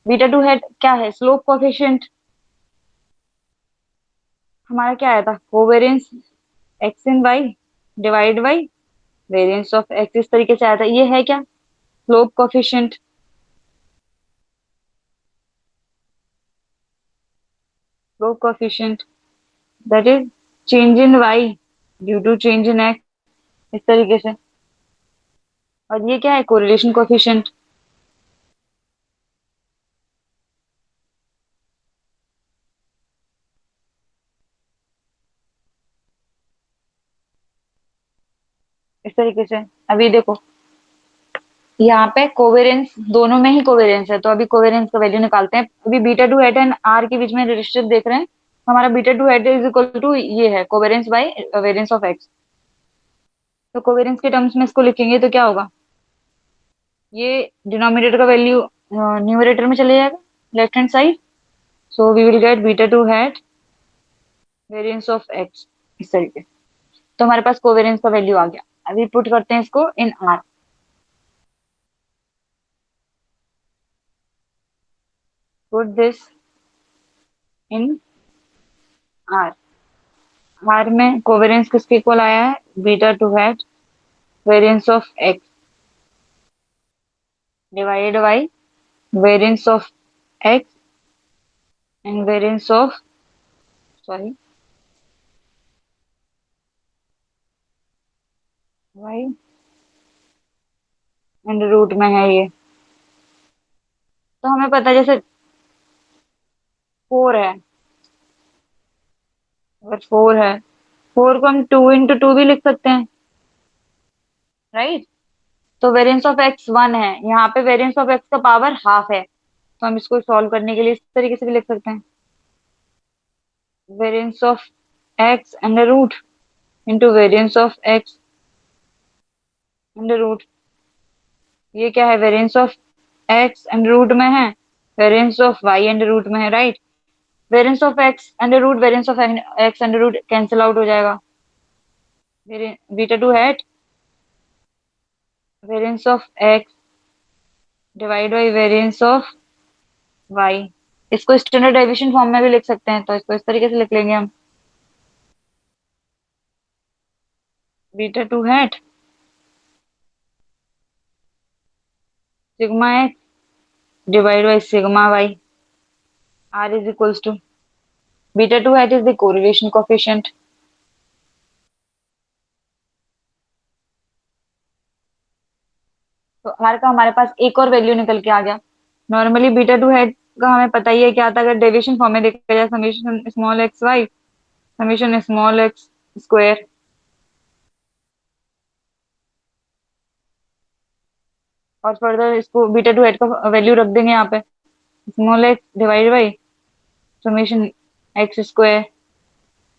बीटा टू हेड क्या है, स्लोप कोफिशिएंट। हमारा क्या आया था, covariance X and Y divide by variance of X, इस तरीके से आया था। ये है क्या, slope coefficient. Slope coefficient that is change in Y due to change in X, इस तरीके से। और ये क्या है, कोरिलेशन कोफिशिएंट। इस तरीके से। अभी देखो, यहाँ पे कोवेरियंस दोनों में ही कोवेरियंस है, तो अभी कोवेरियंस का वैल्यू निकालते हैं। अभी beta two head and R के बीच में रिलेशनशिप देख रहे हैं। हमारा beta two head is equal to ये है, covariance by variance of x. तो कोवेरियंस के टर्म्स में इसको लिखेंगे तो क्या होगा, ये डिनोमिनेटर का वैल्यू न्यूमरेटर में चले जाएगा, left hand side. So we will get beta two head variance of X, इस तरीके। तो हमारे पास कोवेरियंस का वैल्यू आ गया। अभी पुट करते हैं इसको in R. Put this in R. R में कोवेरियंस किसके इक्वल आया है, beta two head variance of X divided by variance of x and variance of, sorry, Y and root में है ये। तो हमें पता है जैसे फोर है, अगर फोर है, फोर को हम टू इंटू टू भी लिख सकते हैं, राइट। तो वेरियंस ऑफ एक्स वन है, यहाँ पे वेरियंस ऑफ एक्स का पावर हाफ है, तो हम इसको सॉल्व करने के लिए इस तरीके से भी लिख सकते हैं, variance of X under root into variance of X under root. ये क्या है, variance of X under root में है, variance of Y under root में है, right. Variance of X under root variance of X under root cancel out हो जाएगा। Beta two है variance of X divide by variance of Y. इसको standard deviation form में भी लिख सकते हैं, तो इसको इस तरीके से लिख लेंगे हम, बीटा टू है sigma X divide by sigma Y, R is equals to, beta two है इज द कोरिलेशन कोफिशिएंट। तो आर का हमारे पास एक और वैल्यू निकल के आ गया। नॉर्मली बीटा टू हेड का हमें पता ही है क्या था, अगर डेविएशन फॉर्म में देखा जाए, summation small x Y summation small X square. और फर्दर इसको बीटा टू हेड का वैल्यू रख देंगे यहाँ पे, small X divide by summation x square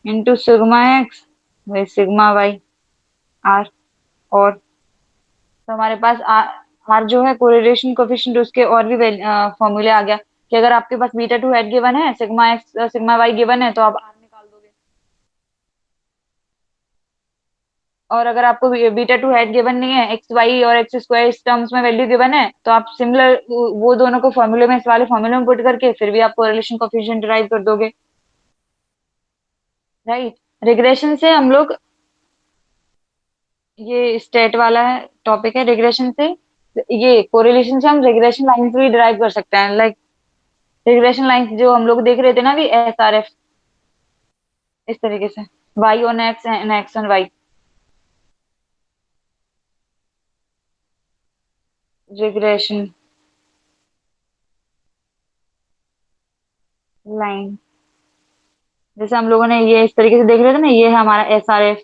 into sigma X by sigma Y, R. और तो हमारे पास आर जो है कोरिलेशन कोफिशिएंट, उसके और भी फॉर्मूले आ गया। कि अगर आपके पास बीटा टू हेड गिवन है, sigma x sigma Y given है, तो आप आर निकाल दोगे। और अगर आपको बीटा टू हेड गिवन नहीं है, एक्स वाई और एक्स स्क्वायर इस टर्म्स में वैल्यू गिवन है, तो आप सिमिलर वो दोनों को फॉर्मूले में, इस वाले फॉर्मूले में पुट करके फिर भी आप कोरिलेशन कोफिशिएंट डिराइव कर दोगे। राइट। रिग्रेशन से हम लोग, ये स्टेट वाला टॉपिक है रिग्रेशन से, ये कोरिलेशन से हम रिग्रेशन लाइन भी डिराइव कर सकते हैं। लाइक रिग्रेशन लाइन जो हम लोग देख रहे थे ना अभी, एस आर एफ, इस तरीके से Y on X and X on Y. Regression line, जैसे हम लोगों ने ये इस तरीके से देख रहे थे ना, ये है हमारा एस आर एफ,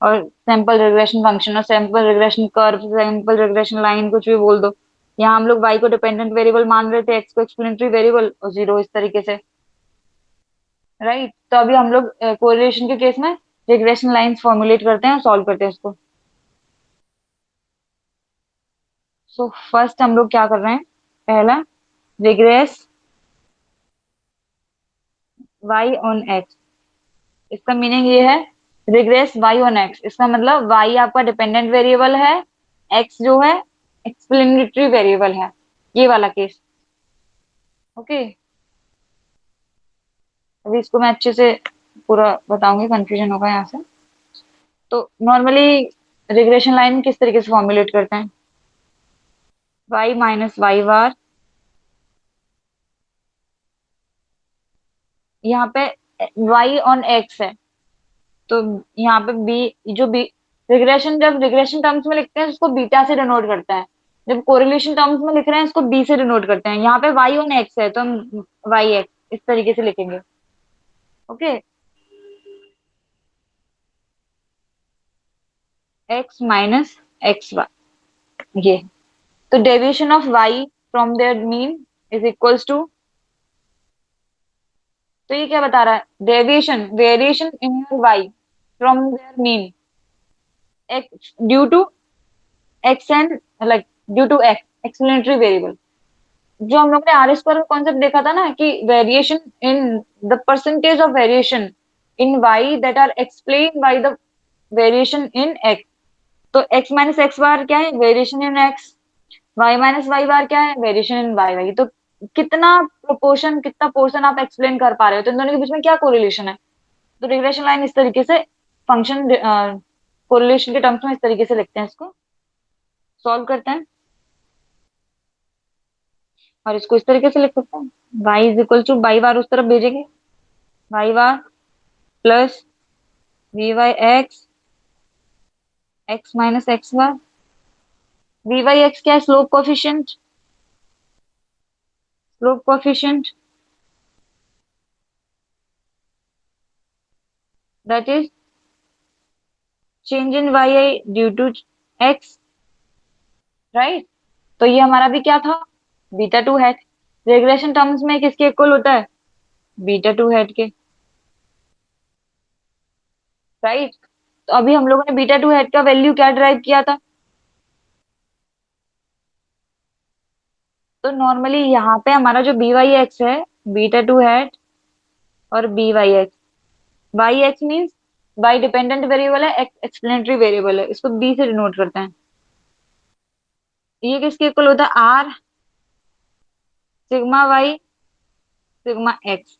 और सैंपल रिग्रेशन फंक्शन और sample regression curve, sample regression line, कुछ भी बोल दो। यहाँ हम लोग वाई को डिपेंडेंट वेरिएबल मान रहे थे, एक्स को एक्सप्लेनेटरी वेरिएबल और जीरो, इस तरीके से। राइट। तो अभी हम लोग कोरिलेशन के केस में रिग्रेशन लाइंस फॉर्मुलेट करते हैं और सॉल्व करते हैं उसको। सो फर्स्ट हम लोग क्या कर रहे हैं, पहला, रिग्रेस वाई ऑन एक्स। इसका मीनिंग ये है, रिग्रेस वाई ऑन एक्स, इसका मतलब वाई आपका डिपेंडेंट वेरिएबल है, एक्स जो है एक्सप्लेनेटरी वेरिएबल है, ये वाला केस। ओके। अभी इसको मैं अच्छे से पूरा बताऊंगी, कंफ्यूजन होगा यहाँ से। तो नॉर्मली रिग्रेशन लाइन किस तरीके से फॉर्मुलेट करते हैं, वाई माइनस वाई बार, यहाँ पे वाई ऑन एक्स है, तो यहाँ पे बी जो बी, रिग्रेशन जब रिग्रेशन टर्म्स में लिखते हैं उसको बीटा से डिनोट करते हैं, जब कोरिलेशन टर्म्स में लिख रहे हैं इसको बी से डिनोट करते हैं। यहाँ पे वाई ऑन एक्स है तो हम वाई एक्स इस तरीके से लिखेंगे। Okay. X minus x Y, ये, तो deviation of Y from their mean is equals to, तो ये क्या बता रहा है, deviation variation in your Y from their mean, X due to X and, like due to X explanatory variable. जो हम लोग ने आर स्क्वायर का कॉन्सेप्ट देखा था ना, कि variation in, the percentage of variation in y that are explain by the variation in x. तो एक्स माइनस एक्स बार क्या है, variation in x, y minus Y bar क्या है, वेरिएशन इन वाई वाई। तो कितना proportion, कितना portion आप explain कर पा रहे हो, तो इन दोनों के बीच में क्या कोरिलेशन है। तो रिग्रेशन लाइन इस तरीके से फंक्शन कोरिलेशन के टर्म्स में इस तरीके से लिखते हैं, इसको सॉल्व करते हैं। और इसको इस तरीके से लिख सकते हैं, y is equal to, y bar उस तरफ भेजेंगे, y bar plus b y x, x minus x bar, b y x क्या है, slope coefficient, slope coefficient that is change in y I due to x. Right. तो ये हमारा भी क्या था, beta two hat. Regression terms में किसके इक्वल होता है, बीटा टू हैट के। राइट। तो अभी हम लोगों ने बीटा टू हैट का वैल्यू क्या डिराइव किया था, तो नॉर्मली यहाँ पे हमारा जो बी वाई एक्स है, बीटा टू हैट और B Y x, Y X means Y dependent variable है, एक्स एक्सप्लेनेटरी वेरिएबल है, इसको बी से डिनोट करते हैं। ये किसके इक्वल होता है, are sigma Y sigma X.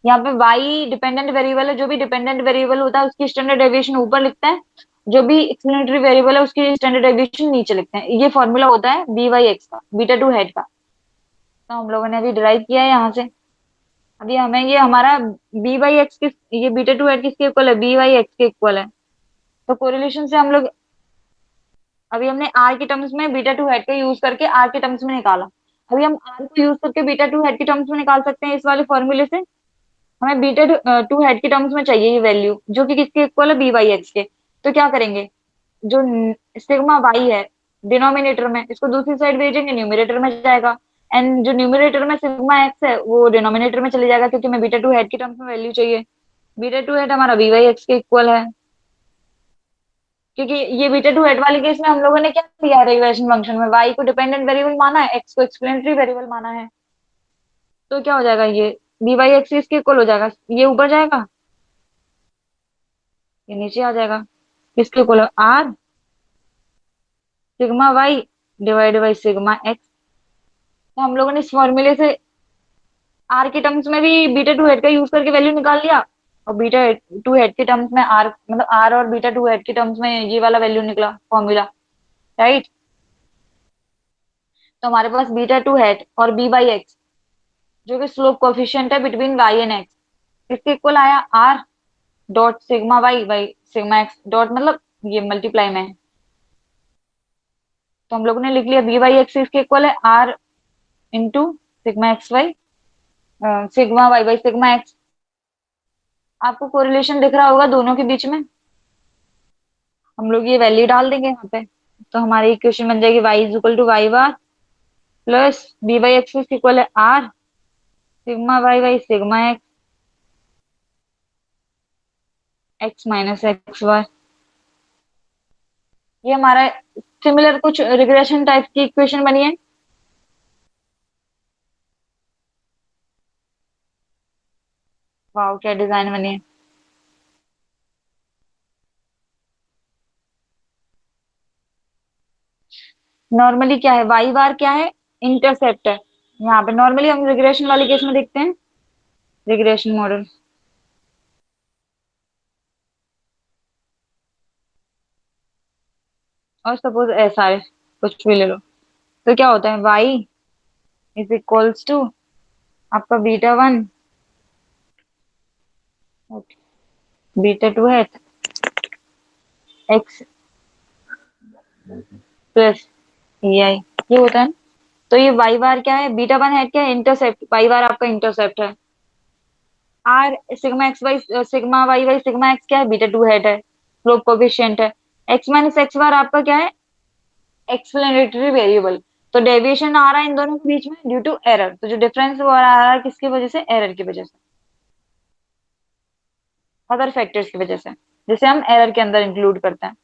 यहाँ पे वाई डिपेंडेंट वेरिएबल है, जो भी डिपेंडेंट वेरिएबल होता है उसकी स्टैंडर्ड डेविएशन ऊपर लिखते हैं, जो भी एक्सप्लेनेटरी वेरिएबल है उसकी स्टैंडर्ड डेविएशन नीचे लिखते हैं। ये फॉर्मूला होता है बी वाई एक्स का, बीटा टू हेड का। तो हम लोगों ने अभी डिराइव किया है यहाँ से। अभी हमें ये हमारा बी वाई एक्स किस, ये बीटा टू हेड किसके इक्वल है, बी वाई एक्स के इक्वल है। तो कोरिलेशन से हम लोग, अभी हमने आर के टर्म्स में बीटा टू हेड का यूज करके आर के टर्म्स में निकाला, अभी हम आर को यूज करके बीटा टू हेड के टर्म्स में निकाल सकते हैं इस वाले फॉर्मूले से। हमें बीटा टू हेड के टर्म्स में चाहिए ये वैल्यू, जो कि किसके इक्वल है, बी वाई एक्स के। तो क्या करेंगे, जो सिग्मा वाई है डिनोमिनेटर में, इसको दूसरी साइड भेजेंगे, न्यूमरेटर में जाएगा, एंड जो न्यूमरेटर में सिग्मा एक्स है वो डिनोमिनेटर में चले जाएगा, क्योंकि हमें बीटा टू हेड के टर्म्स में वैल्यू चाहिए। बीटा टू हेड हमारा बी वाई एक्स के इक्वल है, क्योंकि ये बीटा टू हेड वाले केस में हम लोगों ने क्या किया, रिग्रेशन फंक्शन में वाई को डिपेंडेंट वेरिएबल माना है, एक्स को एक्सप्लेनेटरी वेरिएबल माना है। तो क्या हो जाएगा, ये बी वाई एक्स इसके इक्वल हो जाएगा, ये ऊपर जाएगा, ये नीचे आ जाएगा। किसके इक्वल है, are sigma Y divide by sigma X. तो हम लोगों ने इस फॉर्मूले से आर के टर्म्स में भी बीटा टू हेड का यूज करके वैल्यू निकाल लिया, और बीटा टू हेड के टर्म्स में आर मतलब आर और बीटा टू हेड के टर्म्स में ये वाला वैल्यू निकला फॉर्मूला, राइट। तो हमारे पास बीटा टू हेड और बी बाई एक्स जो कि स्लोप कोफिशिएंट है बिटवीन वाई एंड एक्स, इसके इक्वल आया R dot sigma Y by sigma X dot मतलब ये मल्टीप्लाई में है। तो हम लोगों ने लिख लिया बी बाई एक्स इसके इक्वल है R into sigma X Y sigma Y by sigma X. आपको कोरिलेशन दिख रहा होगा दोनों के बीच में, हम लोग ये वैल्यू डाल देंगे यहाँ पे। तो हमारी इक्वेशन बन जाएगी y is equal to y bar plus b by x equal है are sigma Y by sigma x x minus x Y. ये हमारा सिमिलर कुछ रिग्रेशन टाइप की इक्वेशन बनी है। वाह क्या डिजाइन बनी है। नॉर्मली क्या है, वाई बार क्या है, इंटरसेप्ट है। यहाँ पे नॉर्मली हम रिग्रेशन वाले केस में देखते हैं, रिग्रेशन मॉडल। और सपोज ऐसा है, कुछ भी ले लो, तो क्या होता है, वाई इज इक्वल्स टू आपका बीटा वन बीटा टू है एक्स प्लस ई आई, ये होता है। तो ये वाई बार क्या है, बीटा वन है क्या है, इंटरसेप्ट, वाई बार आपका इंटरसेप्ट है। Are sigma X Y sigma Y by sigma x क्या है, बीटा टू हेड है, स्लोप कोफिशिएंट है। एक्स माइनस एक्स बार आपका क्या है, एक्सप्लेनेटरी वेरिएबल। तो डेविएशन आ रहा है इन दोनों के बीच में ड्यू टू एरर, तो जो डिफरेंस वो आ रहा है किसकी वजह से, एरर की वजह से, अदर फैक्टर्स की वजह से, जिसे हम एरर के अंदर इंक्लूड करते हैं।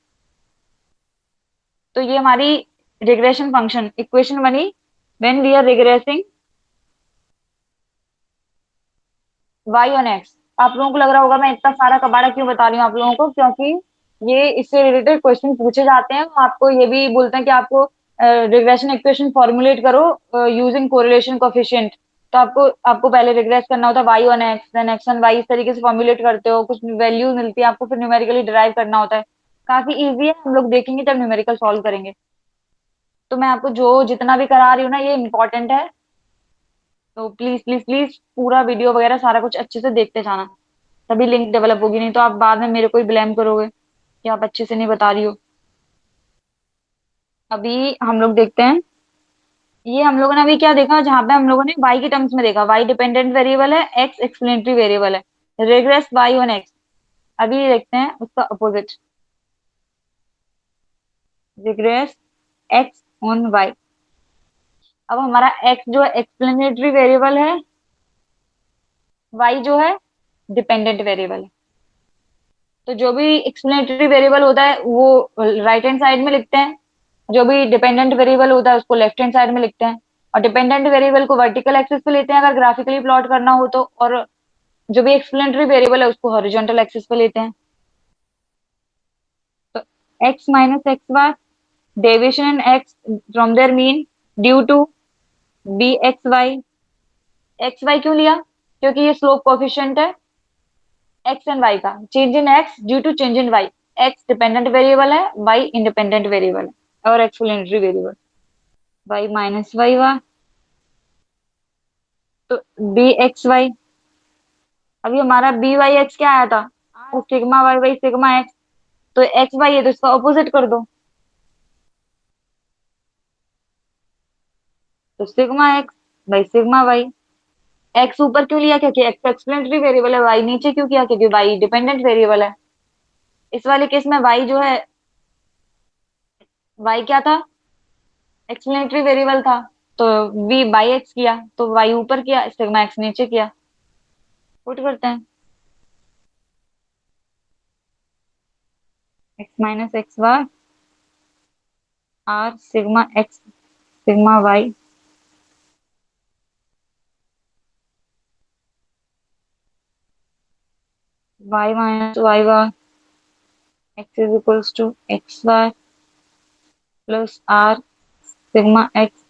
तो ये हमारी रिग्रेशन फंक्शन इक्वेशन बनी when we are regressing y on x. आप लोगों को लग रहा होगा मैं इतना सारा कबाड़ा क्यों बता रही हूँ आप लोगों को, क्योंकि ये इससे रिलेटेड क्वेश्चन पूछे जाते हैं। आपको ये भी बोलते हैं कि आपको रिग्रेशन इक्वेशन फॉर्मुलेट करो यूजिंग कोरिलेशन कोफिशिएंट। तो आपको आपको पहले रिग्रेस करना होता है Y on X then X on Y, इस तरीके से फॉर्मुलेट करते हो, कुछ वैल्यू मिलती है आपको, फिर न्यूमेरिकली डिराइव करना होता है। काफी इजी है, हम लोग देखेंगे जब न्यूमेरिकल सॉल्व करेंगे। तो मैं आपको जो जितना भी करा रही हूँ ना ये इंपॉर्टेंट है। तो प्लीज प्लीज प्लीज पूरा वीडियो वगैरह सारा कुछ अच्छे से देखते जाना, तभी लिंक डेवलप होगी, नहीं तो आप बाद में मेरे को ही ब्लेम करोगे कि आप अच्छे से नहीं बता रही हो। अभी हम लोग देखते हैं, ये हम लोगों ने अभी क्या देखा, जहां पे हम लोगों ने वाई के टर्म्स में देखा, वाई डिपेंडेंट वेरिएबल है, एक्स एक्सप्लेनेटरी वेरिएबल है, रिग्रेस वाई ऑन एक्स। अभी देखते हैं उसका opposite, regress X on Y. अब हमारा एक्स जो है एक्सप्लेनेटरी वेरिएबल है, वाई जो है डिपेंडेंट वेरिएबल है। तो जो भी एक्सप्लेनेटरी वेरिएबल होता है वो राइट हैंड साइड में लिखते हैं, जो भी डिपेंडेंट वेरिएबल होता है उसको लेफ्ट हैंड साइड में लिखते हैं। और डिपेंडेंट वेरिएबल को वर्टिकल एक्सिस पे लेते हैं अगर ग्राफिकली प्लॉट करना हो तो, और जो भी एक्सप्लेनेटरी वेरिएबल है उसको हॉरिजॉन्टल एक्सिस पे लेते हैं। तो x minus x bar deviation in X from their mean due to B x Y. X Y क्यों लिया, क्योंकि ये स्लोप कोफिशिएंट है एक्स एंड वाई का, change in X due to change in Y. X dependent variable है, Y independent variable है और explanatory variable. Y minus Y Y, तो बी एक्स वाई। अभी हमारा बी वाई एक्स क्या आया था, R sigma Y by sigma X. तो एक्स वाई है तो इसका ऑपोजिट कर दो, तो sigma X by sigma Y. X ऊपर क्यों लिया, क्योंकि एक्स एक्सप्लेनेटरी वेरिएबल है, वाई नीचे क्यों किया, क्योंकि वाई डिपेंडेंट वेरिएबल है। इस वाले केस में वाई जो है, वाई क्या था, एक्सप्लेनेटरी वेरिएबल था, तो वी बाई एक्स किया, तो वाई ऊपर किया सिग्मा एक्स नीचे किया। पुट करते हैं x minus x bar r sigma x sigma y y minus Y bar x is equals to x bar plus r sigma x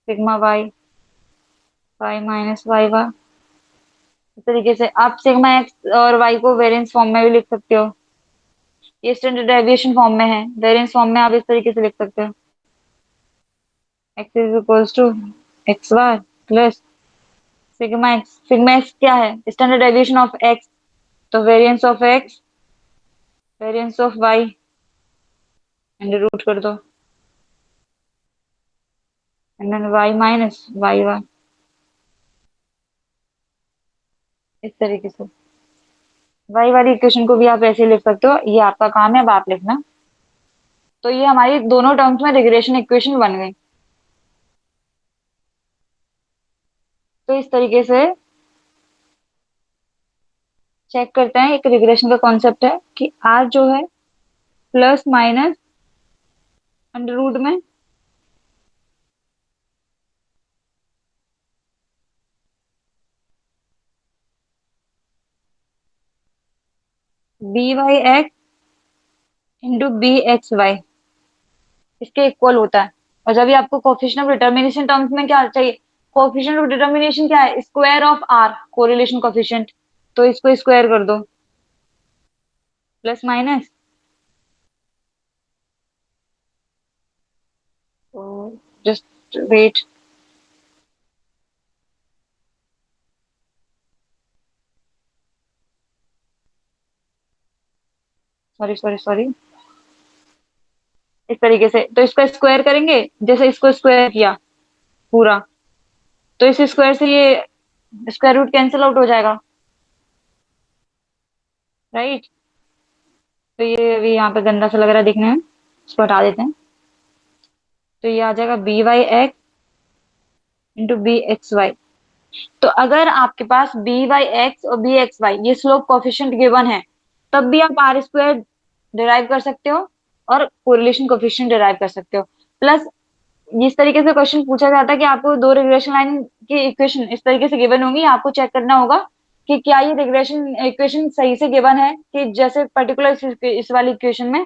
sigma y y minus Y bar. इस तरीके से आप sigma x और y को variance form में भी लिख सकते हो। ये स्टैंडर्ड डेविएशन फॉर्म में है, वेरिएंस फॉर्म में आप इस तरीके से लिख सकते हो। X is equals to x bar plus sigma x क्या है, स्टैंडर्ड डेविएशन ऑफ एक्स, तो variance of x variance of Y under root कर दो and then y minus Y bar. इस तरीके से वाई वाली इक्वेशन को भी आप ऐसे लिख सकते हो, ये आपका काम है, अब आप लिखना। तो ये हमारी दोनों टर्म्स में रिग्रेशन इक्वेशन बन गई। तो इस तरीके से चेक करते हैं, एक रिग्रेशन का कॉन्सेप्ट है कि आर जो है प्लस माइनस अंडर रूट में B Y X into B x Y इसके इक्वल होता है। और जब भी आपको कोफिशिएंट ऑफ डिटर्मिनेशन टर्म्स में क्या चाहिए, कोफिशिएंट ऑफ डिटर्मिनेशन क्या है, square of R correlation coefficient, तो इसको स्क्वायर कर दो प्लस माइनस, तो just wait, sorry sorry sorry, इस तरीके से तो इसको स्क्वायर करेंगे, जैसे इसको स्क्वायर किया पूरा, तो इस स्क्वायर से ये स्क्वायर रूट कैंसिल आउट हो जाएगा, राइट। तो ये अभी यहाँ पे गंदा सा लग रहा है दिखने में, इसको हटा देते हैं। तो ये आ जाएगा B Y X into B x Y. तो अगर आपके पास बी वाई एक्स और बी एक्स वाई ये स्लोप कोफिशिएंट गिवन है, तब भी आप आर स्क्वायर डिराइव कर सकते हो और कोरिलेशन कोफिशिएंट डिराइव कर सकते हो। प्लस इस तरीके से क्वेश्चन पूछा जाता है कि आपको दो रिग्रेशन लाइन की इक्वेशन इस तरीके से गिवन होंगी, आपको चेक करना होगा कि क्या ये रिग्रेशन इक्वेशन सही से गिवन है, कि जैसे पर्टिकुलर इस वाली इक्वेशन में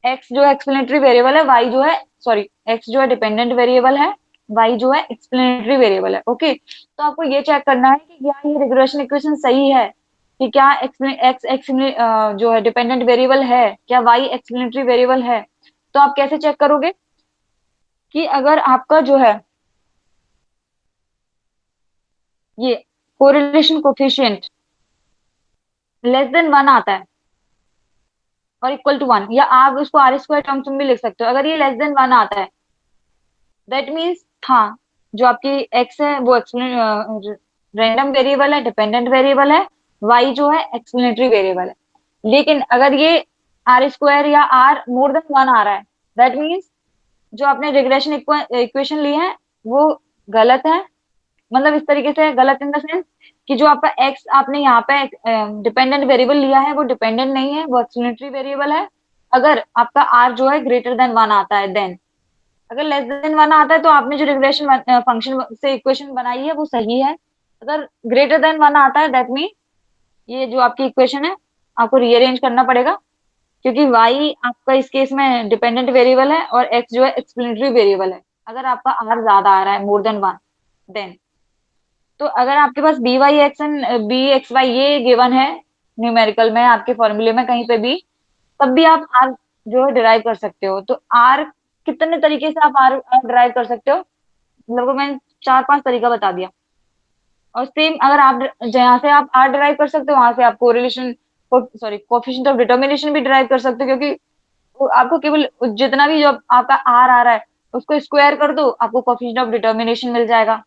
एक्स जो है एक्सप्लेनेटरी वेरिएबल है, वाई जो है सॉरी एक्स जो है डिपेंडेंट वेरिएबल है, वाई जो है एक्सप्लेनेटरी वेरिएबल है, ओके। तो आपको ये चेक करना है कि क्या ये रिग्रेशन इक्वेशन सही है, कि क्या एक्स एक्स जो है डिपेंडेंट वेरिएबल है, क्या वाई एक्सप्लेनेटरी वेरिएबल है। तो आप कैसे चेक करोगे कि अगर आपका जो है ये correlation coefficient less than one आता है और इक्वल टू वन, या आप उसको आर स्क्वायर टर्म्स में भी लिख सकते हो, अगर ये लेस देन वन आता है दैट मीन्स हाँ, जो आपकी एक्स है वो रैंडम वेरिएबल है, डिपेंडेंट वेरिएबल है, वाई जो है एक्सप्लेनेटरी वेरिएबल है। लेकिन अगर ये आर स्क्वायर या आर मोर देन वन आ रहा है, दैट मीन्स जो आपने रिग्रेशन इक्वेशन ली है वो गलत है। मतलब इस तरीके से गलत इन द सेंस कि जो आपका एक्स आपने यहाँ पे डिपेंडेंट वेरिएबल लिया है वो डिपेंडेंट नहीं है, वो एक्सप्लेनेटरी वेरिएबल है। अगर आपका आर जो है ग्रेटर देन वन आता है देन, अगर लेस देन वन आता है तो आपने जो रिग्रेशन फंक्शन से इक्वेशन बनाई है वो सही है। अगर ग्रेटर देन वन आता है दैट मीन ये जो आपकी इक्वेशन है आपको रीअरेंज करना पड़ेगा, क्योंकि y आपका इस केस में डिपेंडेंट वेरिएबल है और x जो है एक्सप्लेनेटरी वेरिएबल है। अगर आपका r ज्यादा आ रहा है मोर देन वन देन, तो अगर आपके पास B Y x and b x Y ये गिवन है न्यूमेरिकल में आपके फॉर्मूले में कहीं पे भी, तब भी आप r जो है डिराइव कर सकते हो। तो r कितने तरीके से आप r डिराइव कर सकते हो, लगभग मैंने चार पांच तरीका बता दिया। और सेम अगर आप जहाँ से आप r डिराइव कर सकते हो वहां से आप correlation sorry coefficient of determination भी डिराइव कर सकते हो, क्योंकि वो आपको केवल जितना भी जो आपका r आ रहा है उसको स्क्वायर कर दो, आपको कोफिशिएंट ऑफ डिटर्मिनेशन मिल जाएगा।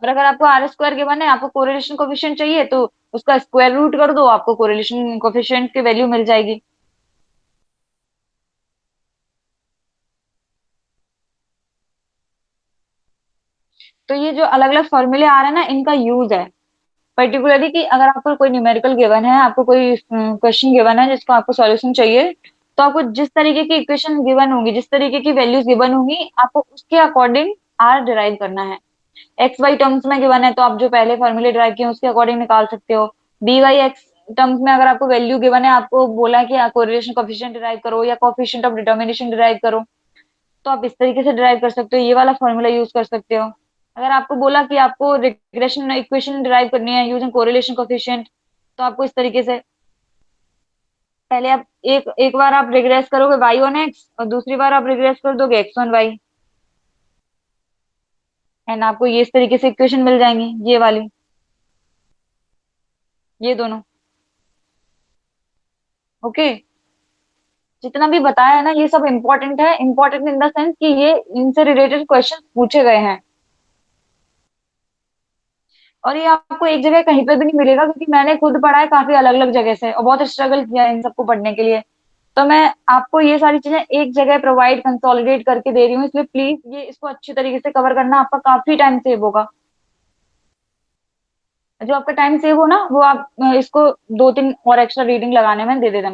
और अगर आपको आर स्क्वायर के बने आपको कोरिलेशन कोफिशिएंट चाहिए तो उसका स्क्वायर रूट कर दो, आपको कोरिलेशन कोफिशिएंट की वैल्यू मिल जाएगी। तो ये जो अलग अलग फॉर्मूले आ रहे हैं ना इनका यूज है पर्टिकुलरली कि अगर आपको कोई न्यूमेरिकल गिवन है, आपको कोई क्वेश्चन गिवन है जिसको आपको सॉल्यूशन चाहिए, तो आपको जिस तरीके की इक्वेशन गिवन होंगी, जिस तरीके की वैल्यूज गिवन होंगी, आपको उसके अकॉर्डिंग आर डिराइव करना है। एक्स वाई टर्म्स में गिवन है तो आप जो पहले फॉर्मूले डिराइव किए हैं, उसके अकॉर्डिंग निकाल सकते हो। डी वाई एक्स टर्म्स में अगर आपको वैल्यू गिवन है, आपको बोला है कि कोरिलेशन कोफिशिएंट डिराइव करो या कोफिशिएंट ऑफ डिटर्मिनेशन डिराइव करो, तो आप इस तरीके से डिराइव कर सकते हो, ये वाला फॉर्मूला यूज कर सकते हो। अगर आपको बोला कि आपको रिग्रेशन इक्वेशन डिराइव करनी है यूजिंग कोरिलेशन कोफिशिएंट, तो आपको इस तरीके से पहले आप एक एक बार आप रिग्रेस करोगे वाई ऑन एक्स, और दूसरी बार आप रिग्रेस कर दोगे एक्स ऑन वाई, एंड आपको ये इस तरीके से इक्वेशन मिल जाएंगी, ये वाली, ये दोनों। ओके। जितना भी बताया है ना, ये सब इंपॉर्टेंट है, इंपॉर्टेंट इन द सेंस कि ये इनसे रिलेटेड क्वेश्चन पूछे गए हैं। और ये आपको एक जगह कहीं पे भी नहीं मिलेगा, क्योंकि मैंने खुद पढ़ा है काफी अलग अलग जगह से और बहुत स्ट्रगल किया है इन सबको पढ़ने के लिए। तो मैं आपको ये सारी चीजें एक जगह प्रोवाइड कंसोलिडेट करके दे रही हूँ, इसलिए प्लीज ये इसको अच्छी तरीके से कवर करना, आपका काफी टाइम सेव होगा। जो आपका टाइम सेव हो ना, वो आप इसको दो तीन और एक्स्ट्रा रीडिंग लगाने में दे देना,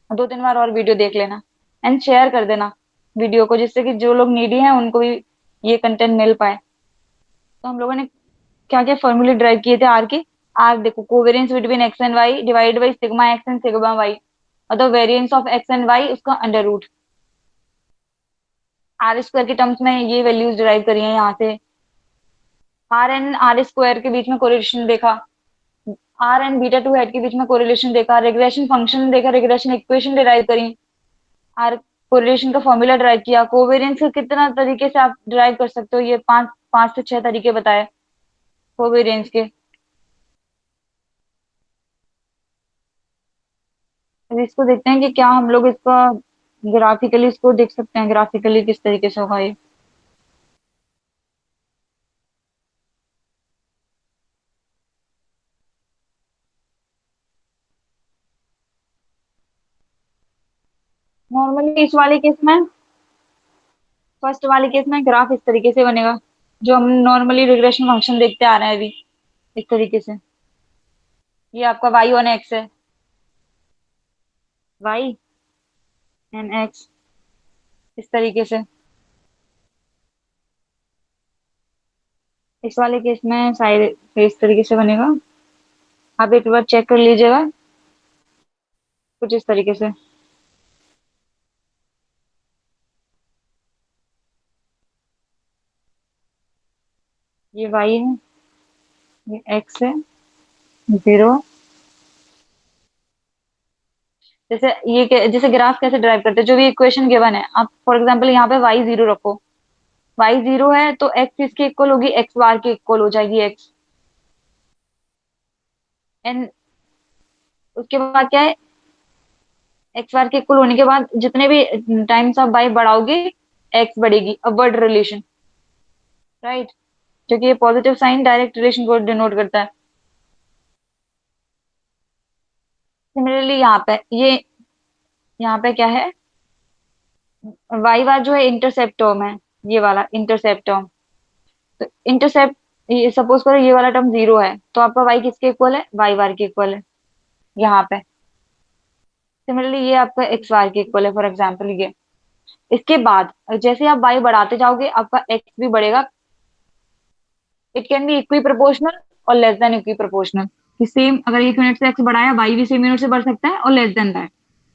दो तीन बार और वीडियो देख लेना, एंड शेयर कर देना वीडियो को, जिससे कि जो लोग नीडी हैं उनको भी ये कंटेंट मिल पाए। तो हम लोगों ने क्या क्या फॉर्मूले ड्राइव किए थे आर के। आर देखो, covariance between x and Y divide by sigma x and sigma y, मतलब variance of x and y उसका अंडर रूट। आर स्क्वायर के टर्म्स में ये वैल्यूज डिराइव करी है यहाँ से। आर एंड आर स्क्वायर के बीच में कोरिलेशन देखा, R and beta two head के बीच में कोरिलेशन देखा, रिग्रेशन फंक्शन देखा, रिग्रेशन इक्वेशन डिराइव करी, आर कोरिलेशन का फॉर्मूला डिराइव किया, कोवेरियंस का कितना तरीके से आप डिराइव कर सकते हो, ये पांच पांच से छह तरीके बताए कोवेरियंस के। अब इसको देखते हैं कि क्या हम लोग इसका ग्राफिकली इसको देख सकते हैं, ग्राफिकली किस तरीके से होगा ये। नॉर्मली इस वाले केस में, फर्स्ट वाले केस में ग्राफ इस तरीके से बनेगा, जो हम नॉर्मली रिग्रेशन फंक्शन देखते आ रहे हैं अभी, इस तरीके से। ये आपका वाई ऑन एक्स है, वाई एंड एक्स, इस तरीके से। इस वाले केस में शायद इस तरीके से बनेगा, आप एक बार चेक कर लीजिएगा, कुछ इस तरीके से। ये वाई है, ये एक्स है, जीरो। जैसे जैसे ग्राफ कैसे ड्राइव करते हैं, जो भी इक्वेशन गिवन है, आप फॉर एग्जांपल यहाँ पे वाई जीरो रखो, वाई जीरो है तो एक्स इसके इक्वल होगी, एक्स बार के इक्वल हो जाएगी एक्स, एंड उसके बाद क्या है, एक्स बार के इक्वल होने के बाद जितने भी टाइम्स आप वाई बढ़ाओगे, एक्स बढ़ेगी, अपवर्ड रिलेशन, राइट, क्योंकि ये पॉजिटिव साइन डायरेक्ट रिलेशन को डिनोट करता है। सिमिलरली यहाँ पे ये, यहाँ पे क्या है, वाई बार जो है इंटरसेप्ट टर्म है, ये वाला इंटरसेप्ट टर्म। तो इंटरसेप्ट, ये सपोज करो ये वाला टर्म जीरो है, तो आपका वाई किसके इक्वल है, वाई बार के इक्वल है यहाँ पे। सिमिलरली ये आपका एक्स बार के इक्वल है, फॉर एग्जाम्पल ये। इसके बाद जैसे आप वाई बढ़ाते जाओगे, आपका एक्स भी बढ़ेगा। It can B equi proportional और लेस देन इक्वी प्रोपोर्शनल, कि सेम अगर 1 यूनिट से एक्स बढ़ाया, वाई भी सेम यूनिट से बढ़ सकता है और लेस देन दैट,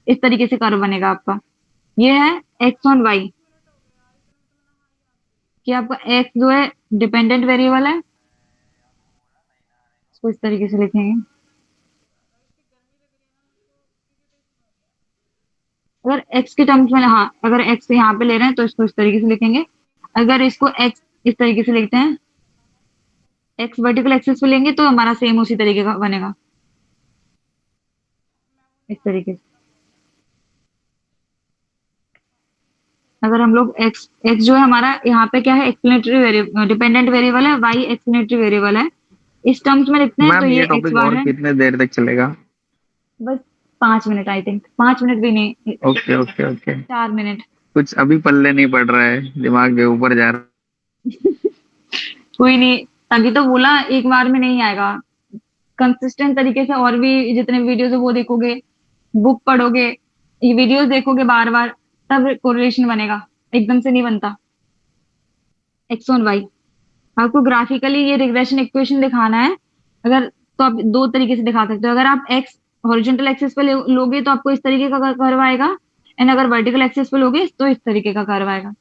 इस तरीके से कर्व बनेगा आपका। ये है एक्स ऑन वाई, कि आपका एक्स जो है डिपेंडेंट वेरिएबल है, इसको इस तरीके से लिखेंगे। अगर एक्स के टर्म्स में, हाँ अगर एक्स यहाँ पे ले रहे हैं तो इसको इस तरीके से लिखेंगे। अगर इसको एक्स इस तरीके से लिखते हैं, एक्स वर्टिकल एक्सिस पे लेंगे तो हमारा सेम उसी तरीके का बनेगा, इस तरीके से। अगर हम लोग एक्स एक्स जो है हमारा यहाँ पे क्या है, एक्सप्लेनेटरी वेरिएबल, डिपेंडेंट वेरिएबल है, वाई एक्सप्लेनेटरी वेरिएबल है, इस टर्म्स में लिखते हैं तो मैम ये ये एक्स टॉपिक बार और है। कितने देर तक चलेगा? बस 5 मिनट, आई थिंक 5 मिनट भी नहीं, ओके ओके ओके। 4 मिनट। कुछ अभी पल्ले नहीं पड़ रहा है, दिमाग के ऊपर जा रहा कोई नहीं, तभी तो बोला एक बार में नहीं आएगा, कंसिस्टेंट तरीके से और भी जितने वीडियोस है वो देखोगे, बुक पढ़ोगे, ये वीडियोस देखोगे बार बार, तब कोरिलेशन बनेगा, एकदम से नहीं बनता। एक्स ऑन वाई, आपको ग्राफिकली ये रिग्रेशन इक्वेशन दिखाना है अगर, तो आप दो तरीके से दिखा सकते हो। अगर आप एक्स हॉरिजॉन्टल एक्सिस पे लोगे तो आपको इस तरीके का कर्व आएगा, एंड अगर वर्टिकल एक्सिस पे लोगे तो इस तरीके का कर्व आएगा।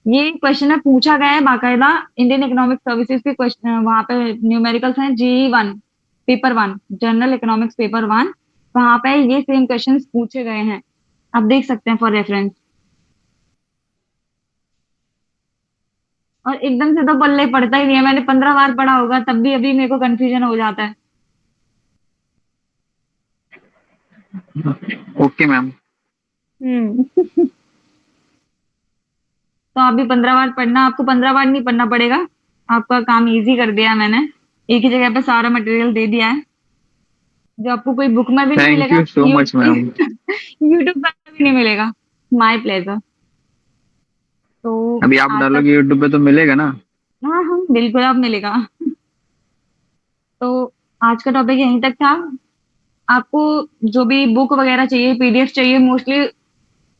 ये क्वेश्चन में पूछा गया है बाकायदा, इंडियन इकोनॉमिक सर्विसेज के क्वेश्चन, वहां पे न्यूमेरिकल्स हैं, G1 paper 1, general economics paper 1, वहां पे ये सेम क्वेश्चन पूछे गए हैं, आप देख सकते हैं फॉर रेफरेंस। और एकदम से तो पल्ले पड़ता ही नहीं है, मैंने 15 बार पढ़ा होगा तब भी अभी मेरे को कंफ्यूजन हो जाता है। Okay ma'am. हम्म। तो आप भी 15 बार पढ़ना, आपको 15 बार नहीं पढ़ना पड़ेगा, आपका काम इजी कर दिया है मैंने, एक ही जगह पे सारा मटेरियल दे दिया है, जो आपको कोई बुक में भी नहीं थैंक मिलेगा, you so much ma'am. YouTube पर भी नहीं मिलेगा। My pleasure. तो अभी आप आज का, डालोगे यूट्यूब पे तो मिलेगा ना? हाँ हाँ बिल्कुल आप मिलेगा। तो आज का टॉपिक यहीं तक था। आपको जो भी बुक वगैरह चाहिए, पीडीएफ चाहिए, मोस्टली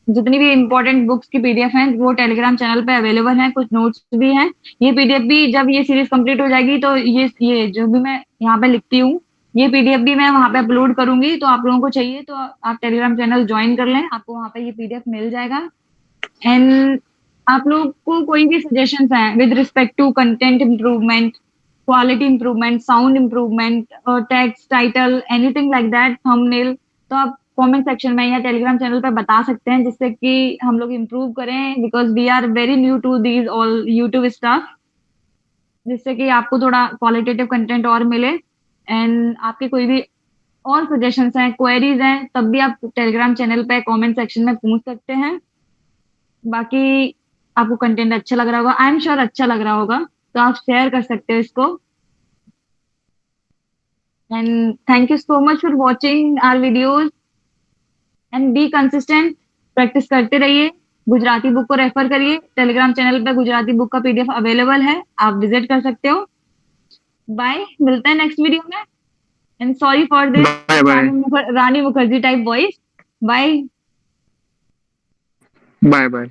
जितनी भी इंपॉर्टेंट बुक्स की पीडीएफ हैं वो टेलीग्राम चैनल पे अवेलेबल हैं, कुछ नोट्स भी हैं। ये पीडीएफ भी जब ये सीरीज कंप्लीट हो जाएगी तो ये जो भी मैं यहाँ पे लिखती हूँ, ये पीडीएफ भी मैं वहां पे अपलोड करूंगी, तो आप लोगों को चाहिए तो आप टेलीग्राम चैनल ज्वाइन कर लें, आपको वहां पे ये पीडीएफ मिल जाएगा। एंड आप लोग को कोई भी सजेशंस हैं with respect to content improvement, quality improvement, sound improvement, text title, anything like that, thumbnail, तो आप कमेंट सेक्शन में या टेलीग्राम चैनल पर बता सकते हैं, जिससे कि हम लोग इम्प्रूव करें, because we are very new to these all YouTube stuff, जिससे कि आपको थोड़ा क्वालिटेटिव कंटेंट और मिले। एंड आपके कोई भी और सजेशंस हैं, क्वेरीज हैं, तब भी आप टेलीग्राम चैनल पे कमेंट सेक्शन में पूछ सकते हैं। बाकी आपको कंटेंट अच्छा लग रहा होगा, आई एम श्योर अच्छा लग रहा होगा, तो आप शेयर कर सकते हो इसको। And thank you so much for watching our videos, and be consistent, practice करते रहिए, गुजराती बुक को रेफर करिए, टेलीग्राम चैनल पे गुजराती बुक का पीडीएफ अवेलेबल है, आप विजिट कर सकते हो। बाय, मिलते हैं नेक्स्ट वीडियो में। And sorry for this bye bye. Rani Mukherjee type voice. Bye. Bye bye.